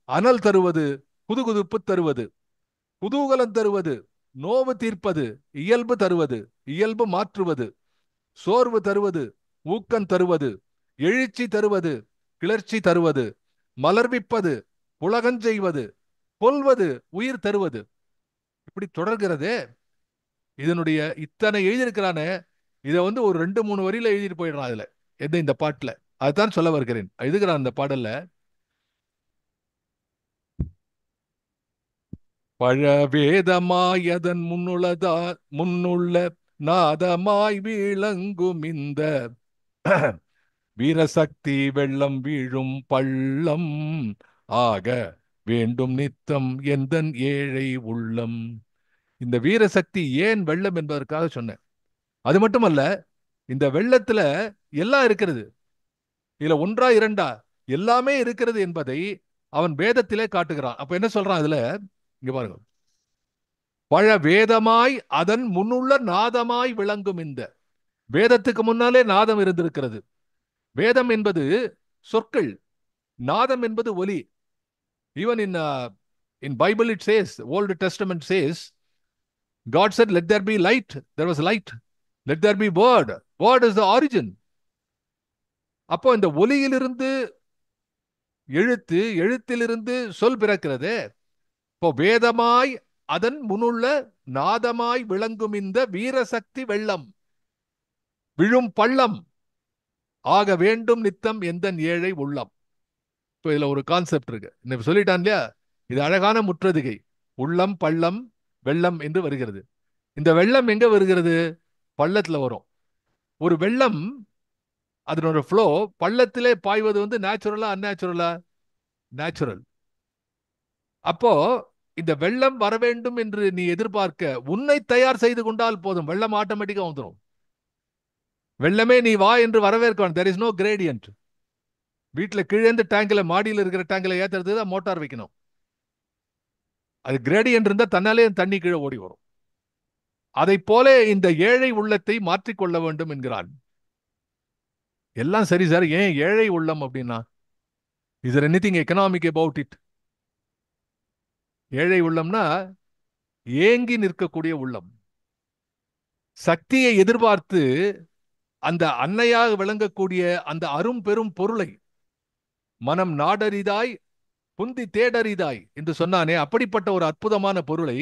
அனல் தருவது, குதுகுதுப்பு தருவது, குதூகலம் தருவது, நோவு தீர்ப்பது, இயல்பு தருவது, இயல்பு மாற்றுவது, சோர்வு தருவது, ஊக்கம் தருவது, எழுச்சி தருவது, கிளர்ச்சி தருவது, மலர்விப்பது, புலகஞ்செய்வது, கொல்வது, உயிர் தருவது. இப்படி தொடர்கிறதே. இதனுடைய இத்தனை எழுதியிருக்கிறானே, இதை ஒரு 2-3 வரியில எழுதிட்டு போயிடுறான் அதுல, இந்த பாட்டுல. அதுதான் சொல்ல வருகிறேன். எழுதுகிறான் அந்த பாடல்ல, பழவேதமாய் அதன் முன்னுள்ள நாதமாய் விளங்கும் இந்த வீரசக்தி வெள்ளம் வீழும் பள்ளம் ஆக வேண்டும் நித்தம் எந்தன் ஏழை உள்ளம். இந்த வீரசக்தி ஏன் வெள்ளம் என்பதற்காக சொன்னேன். அது மட்டுமல்ல, இந்த வெள்ளத்துல எல்லாம் இருக்கிறது. இதுல ஒன்றா இரண்டா எல்லாமே இருக்கிறது என்பதை அவன் வேதத்திலே காட்டுகிறான். அப்ப என்ன சொல்றான் அதுல? இங்க பாருங்க, பழ வேதமாய் அதன் முன்னுள்ள நாதமாய் விளங்கும் இந்த. வேதத்துக்கு முன்னாலே நாதம் இருந்திருக்கிறது. வேதம் என்பது சொற்கள், நாதம் என்பது ஒலி. Even in Bible it says, Old Testament says, God said, let there be light. There was light. Let there be word. Word is the origin. அப்போ இந்த ஒலியிலிருந்து எழுத்து, எழுத்திலிருந்து சொல் பிறக்கிறது. இப்போ வேதமாய் அதன் முன்னுள்ள நாதமாய் விளங்கும் இந்த வீரசக்தி வெள்ளம் விழும் பள்ளம் ஆக வேண்டும் நித்தம் எந்தன் ஏழை உள்ளம். இப்போ இதுல ஒரு கான்செப்ட் இருக்கு, சொல்லிட்டான் இல்லையா? இது அழகான முற்றதிகை. உள்ளம், பள்ளம், வெள்ளம் என்று வருகிறது. இந்த வெள்ளம் எங்க வருகிறது? பள்ளத்துல வரும். ஒரு வெள்ளம் அதனோட ஃப்ளோ பள்ளத்திலே பாய்வது நேச்சுரலா அன்நேச்சுரலா? நேச்சுரல். அப்போ இந்த வெள்ளம் வர வேண்டும் என்று நீ எதிர்பார்க்க உன்னை தயார் செய்து கொண்டால் போதும், வெள்ளம் ஆட்டோமேட்டிக்கா வந்துடும். வெள்ளமே நீ வா என்று வரவேற்க. there is no gradient. வீட்டுல கீழேந்து டேங்க்ல, மாடியில் இருக்கிற டேங்க்ல ஏத்துறதுக்கு தான் மோட்டார் வைக்கணும். அது கிரேடியன்ட் இருந்தா தன்னாலே தண்ணி கீழே ஓடி வரும். அதை போல இந்த ஏழை உள்ளத்தை மாற்றிக்கொள்ள வேண்டும் என்கிறான். எல்லாம் சரி சார், ஏன் ஏழை உள்ளம் அப்படின்னா? Is there anything economic about it? ஏழை உள்ளம்னா ஏங்கி நிற்கக்கூடிய உள்ளம். சக்தியை எதிர்பார்த்து அந்த அன்னையாக விளங்கக்கூடிய அந்த அரும் பெரும் பொருளை மனம் நாடரிதாய் புந்தி தேடரிதாய் என்று சொன்னானே, அப்படிப்பட்ட ஒரு அற்புதமான பொருளை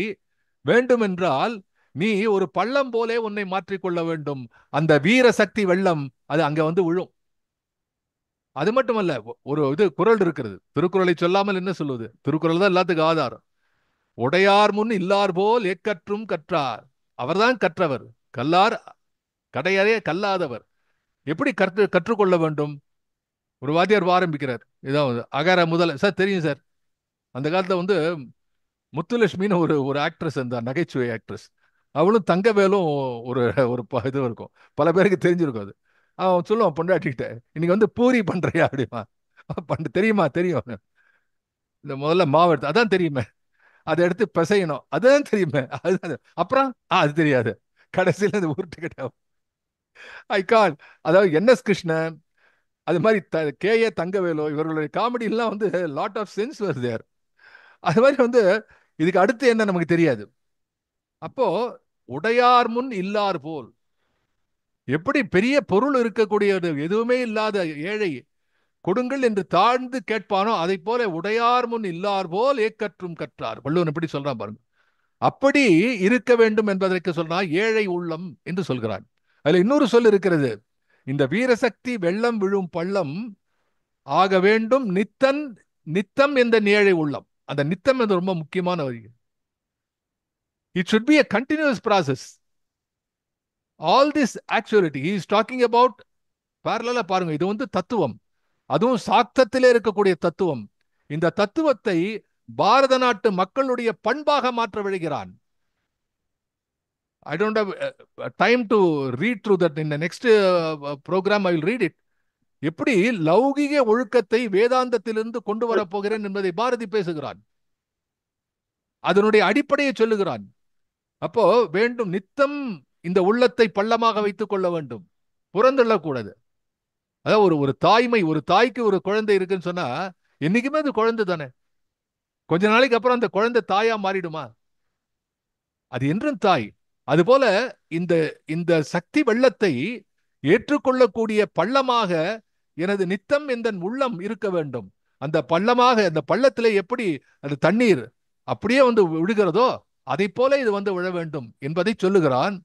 வேண்டுமென்றால் நீ ஒரு பள்ளம் போலே உன்னை மாற்றிக்கொள்ள வேண்டும். அந்த வீர சக்தி வெள்ளம் அது அங்க விழும். அது மட்டுமல்ல, ஒரு குறள் இருக்கிறது, திருக்குறளை சொல்லாமல் என்ன சொல்லுவது? திருக்குறள் தான் எல்லாத்துக்கும் ஆதாரம். உடையார் முன் இல்லார் போல் ஏக்கற்றும் கற்றார். அவர்தான் கற்றவர். கல்லார் கடையறே கல்லாதவர். எப்படி கற்றுக்கொள்ள வேண்டும்? ஒரு வாத்தியார் ஆரம்பிக்கிறார், இதான் அகர முதல. சார் தெரியும் சார், அந்த காலத்துல முத்துலட்சுமின்னு ஒரு ஆக்ட்ரஸ், அந்த நகைச்சுவை ஆக்ட்ரஸ், அவளும் தங்கவேலும் ஒரு ஒரு இது இருக்கும், பல பேருக்கு தெரிஞ்சிருக்கும். அது அவன் சொல்லுவான் பொண்டாட்டிக்கிட்ட, இன்னைக்கு பூரி பண்றியா அப்படிமா. தெரியுமா? தெரியும். இந்த முதல்ல மாவு எடுத்து அதான் தெரியுமே. அதை எடுத்து பிசையணும், அதுதான் தெரியுமே. அப்புறம் அது தெரியாது. கடைசியில் அது உருட்டுக்கிட்ட ஐ கால். அதாவது என்.எஸ். கிருஷ்ணன், அது மாதிரி கே.ஏ. தங்கவேலு, இவர்களுடைய காமெடி எல்லாம் வந்து லாட் ஆஃப் சென்ஸ் வருது. அது மாதிரி வந்து இதுக்கு அடுத்து என்ன நமக்கு தெரியாது. அப்போ உடையார் முன் இல்லார் போல், எப்படி பெரிய பொருள் இருக்கக்கூடிய எதுவுமே இல்லாத ஏழை கொடுங்கள் என்று தாழ்ந்து கேட்பானோ அதை போல உடையார் முன் இல்லார் போல் ஏக்கற்றும் கற்றார். வள்ளுவன் எப்படி சொல்றான் பாருங்க. அப்படி இருக்க வேண்டும் என்பதற்கு சொல்றான் ஏழை உள்ளம் என்று சொல்கிறான். அதுல இன்னொரு சொல் இருக்கிறது. இந்த வீரசக்தி வெள்ளம் விழும் பள்ளம் ஆக வேண்டும் நித்தன் நித்தம் என்ற ஏழை உள்ளம். அந்த நித்தம் என்று ரொம்ப முக்கியமான வரி. It should be a continuous process. All this actuality he is talking about. parallel பாருங்க, இது வந்து தத்துவம், அதுவும் சாக்தத்திலே இருக்கக்கூடிய தத்துவம். இந்த தத்துவத்தை பாரத நாட்டு மக்களுடைய பண்பாக மாற்ற விழுகிறான். I don't have time to read through that. In the next program I will read it. எப்படி லௌகிக ஒழுக்கத்தை வேதாந்தத்திலிருந்து கொண்டு வரப் போகிறேன் என்பதை பாரதி பேசுகிறான். அதனுடைய அடிப்படையை சொல்லுகிறான். அப்போ வேண்டும் நித்தம் இந்த உள்ளத்தை பள்ளமாக வைத்துக் கொள்ள வேண்டும், புறந்தள்ளக்கூடாது. அதாவது ஒரு தாய்மை, ஒரு தாய்க்கு ஒரு குழந்தை இருக்குன்னு சொன்னா என்னைக்குமே அது குழந்தை தானே. கொஞ்ச நாளைக்கு அப்புறம் அந்த குழந்தை தாயா மாறிடுமா? அது என்றும் தாய். அதுபோல இந்த இந்த சக்தி வெள்ளத்தை ஏற்றுக்கொள்ளக்கூடிய பள்ளமாக எனது நித்தம் எந்த உள்ளம் இருக்க வேண்டும். அந்த பள்ளமாக, அந்த பள்ளத்திலே எப்படி அந்த தண்ணீர் அப்படியே வந்து விழுகிறதோ அதை போல இது வந்து விழ வேண்டும் என்பதை சொல்லுகிறான்.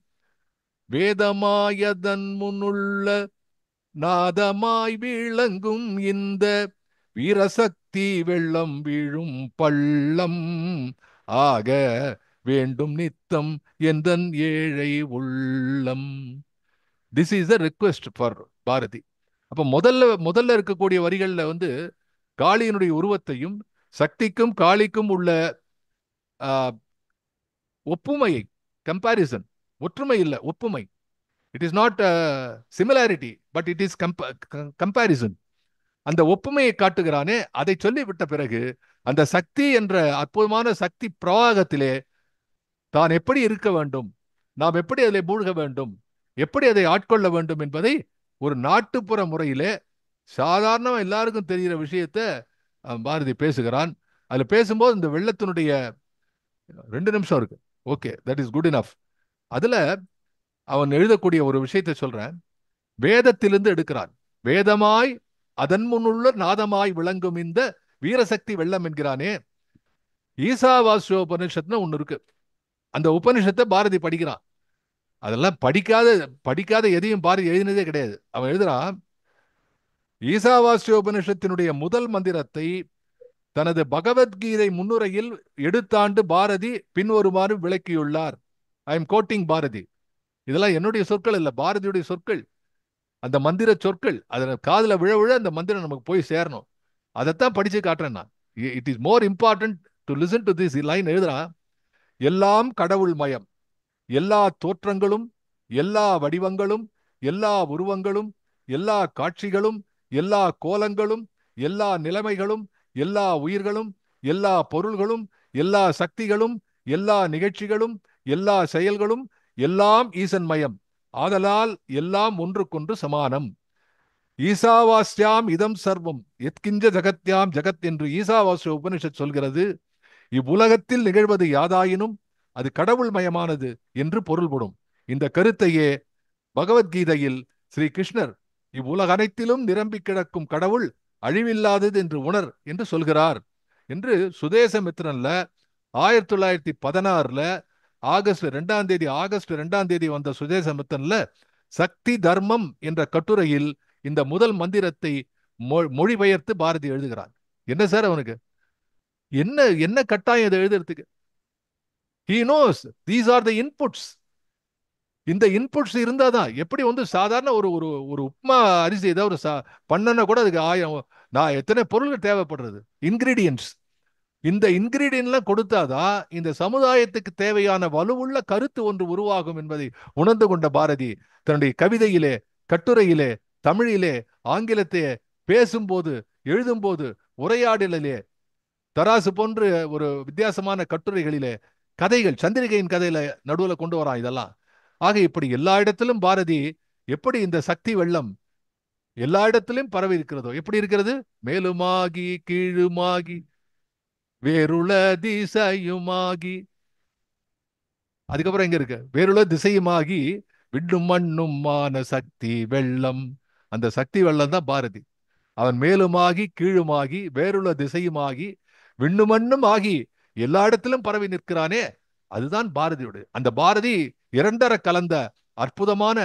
வேதமாயதன் முன்னுள்ள நாதமாய் விளங்கும் இந்த வீரசக்தி வெள்ளம் வீழும் பள்ளம் ஆக வேண்டும் நித்தம் எந்தன் ஏழை உள்ளம். This is the request for Bharathi. அப்ப முதல்ல இருக்கக்கூடிய வரிகள்ல வந்து காளியினுடைய உருவத்தையும் சக்திக்கும் காளிக்கும் உள்ள ஒப்புமையை, கம்பாரிசன், ஒற்றுமை இல்ல ஒப்புமை. It is not similarity but it is comparison. அந்த ஒப்புமையை காட்டுகிறானே, அதை சொல்லிவிட்ட பிறகு அந்த சக்தி என்ற அற்புதமான சக்தி பிரவாகத்திலே தான் எப்படி இருக்க வேண்டும், நாம் எப்படி அதில் மூழ்க வேண்டும், எப்படி அதை ஆட்கொள்ள வேண்டும் என்பதை ஒரு நாட்டுப்புற முறையிலே சாதாரண எல்லாருக்கும் தெரிகிற விஷயத்தை பாரதி பேசுகிறான். அதுல பேசும்போது இந்த வெள்ளத்தினுடைய 2 நிமிஷம் இருக்கு. Okay, that is good enough. அதுல அவன் எழுதக்கூடிய ஒரு விஷயத்தை சொல்றேன். வேதத்திலிருந்து எடுக்கிறான். வேதமாய் அதன் முன்னுள்ள நாதமாய் விளங்கும் இந்த வீரசக்தி வெள்ளம் என்கிறானே. ஈசாவாஸ்ய உபனிஷத்னு ஒண்ணு இருக்கு. அந்த உபனிஷத்தை பாரதி படிக்கிறான். அதெல்லாம் படிக்காத எதையும் பாரதி எழுதினதே கிடையாது. அவன் எழுதுறான், ஈசாவாஸ்ய உபனிஷத்தினுடைய முதல் மந்திரத்தை தனது பகவத்கீதை முன்னுரையில் எடுத்தாண்டு பாரதி பின்வருமாறு விளக்கியுள்ளார். I am quoting Bharathi. இதெல்லாம் என்னுடைய சொற்கள் இல்ல, பாரதியுடைய சொற்கள். அந்த மந்திர சொற்கள் அதனை காதுல விழ விழ அந்த மந்திரம் நமக்கு போய் சேரணும். அதைத்தான் படிச்சு காட்டுறேன் நான். It is more important to listen to this line. எழுதுறான், எல்லாம் கடவுள் மயம், எல்லா தோற்றங்களும், எல்லா வடிவங்களும், எல்லா உருவங்களும், எல்லா காட்சிகளும், எல்லா கோலங்களும், எல்லா நிலைமைகளும், எல்லா உயிர்களும், எல்லா பொருள்களும், எல்லா சக்திகளும், எல்லா நிகழ்ச்சிகளும், எல்லா செயல்களும் எல்லாம் ஈசன் மயம். ஆதலால் எல்லாம் ஒன்றுக்கொன்று சமானம். ஈசாவாஸ்யாம் இதம் சர்வம் எத்கிஞ்ச ஜகத்யாம் ஜகத் என்று ஈசாவாஸ்ய உபனிஷத் சொல்கிறது. இவ்வுலகத்தில் நிகழ்வது யாதாயினும் அது கடவுள் மயமானது என்று பொருள்படும். இந்த கருத்தையே பகவத்கீதையில் ஸ்ரீ கிருஷ்ணர் இவ்வுலக அனைத்திலும் நிரம்பி கிடக்கும் கடவுள் அழிவில்லாதது என்று உணர் என்று சொல்கிறார் என்று சுதேசமித்திரன்ல 1916 ஆகஸ்ட் 2 தேதி வந்த சுதேசமித்திரன்ல சக்தி தர்மம் என்ற கட்டுரையில் இந்த முதல் மந்திரத்தை மொழிபெயர்த்து பாரதி எழுதுகிறார். என்ன சார் அவனுக்கு என்ன என்ன கட்டாயம் இதை எழுதுறதுக்கு? he knows these are the inputs. இந்த இன்புட்ஸ் இருந்தாதான். எப்படி வந்து சாதாரண ஒரு ஒரு ஒரு உப்மா அரிசி ஏதாவது பண்ணனா கூட அதுக்கு 1000 எத்தனை பொருள்கள் தேவைப்படுறது, இன்கிரீடியன்ட்ஸ். இந்த இன்கிரீடியன்ட்லாம் கொடுத்தாதான் இந்த சமுதாயத்துக்கு தேவையான வலுவுள்ள கருத்து ஒன்று உருவாகும் என்பதை உணர்ந்து கொண்ட பாரதி தன்னுடைய கவிதையிலே, கட்டுரையிலே, தமிழிலே, ஆங்கிலத்தை பேசும்போது எழுதும்போது உரையாடலிலே தராசு போன்று ஒரு வித்தியாசமான கட்டுரைகளிலே கதைகள் சந்திரிகையின் கதையில நடுவுல கொண்டு வரான் இதெல்லாம். ஆக இப்படி எல்லா இடத்திலும் பாரதி எப்படி இந்த சக்தி வெள்ளம் எல்லா இடத்திலும் பரவி இருக்கிறதோ எப்படி இருக்கிறது, மேலுமாகி கீழுமாகி வேறுள திசையுமாகி, அதுக்கப்புறம் எங்க இருக்கு, வேறுள திசையுமாகி விண்ணும் மண்ணும் மான சக்தி வெள்ளம். அந்த சக்தி வெள்ளம் தான் பாரதி. அவன் மேலுமாகி கீழுமாகி வேறுள்ள திசையுமாகி விண்ணுமண்ணும் ஆகி எல்லா இடத்திலும் பரவி நிற்கிறானே, அதுதான் பாரதியோடு. அந்த பாரதி இரண்டர கலந்த அற்புதமான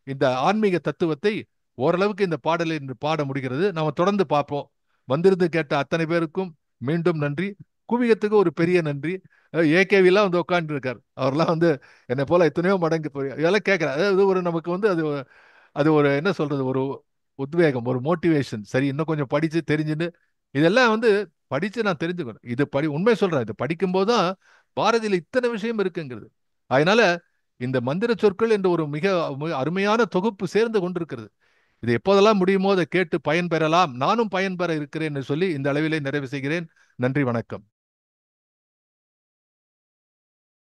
இந்த ஆன்மீக தத்துவத்தை ஓரளவுக்கு இந்த பாடலில் இன்று பாட முடிகிறது. நாம தொடர்ந்து பார்ப்போம். வந்திருந்து கேட்ட அத்தனை பேருக்கும் மீண்டும் நன்றி. குவியத்துக்கு ஒரு பெரிய நன்றி. ஏகேவிலாம் வந்து உட்கார்ந்து இருக்கார். அவர்லாம் வந்து என்னை போல எத்தனையோ மடங்கு இதெல்லாம் கேட்கிறார். அதாவது ஒரு நமக்கு வந்து அது அது ஒரு என்ன சொல்றது, ஒரு உத்வேகம், ஒரு மோட்டிவேஷன். சரி, இன்னும் கொஞ்சம் படிச்சு தெரிஞ்சுன்னு இதெல்லாம் வந்து படிச்சு நான் தெரிஞ்சுக்கணும். இது உண்மை சொல்றேன். இது படிக்கும்போது தான் பாரதியில இத்தனை விஷயம் இருக்குங்கிறது. அதனால இந்த மந்திர சொற்கள் என்ற ஒரு மிக அருமையான தொகுப்பு சேர்ந்து கொண்டிருக்கிறது. இது எப்போதெல்லாம் முடியுமோ அதை கேட்டு பயன்பெறலாம். நானும் பயன்பெற இருக்கிறேன் என்று சொல்லி இந்த அளவிலே நிறைவு செய்கிறேன். நன்றி, வணக்கம்.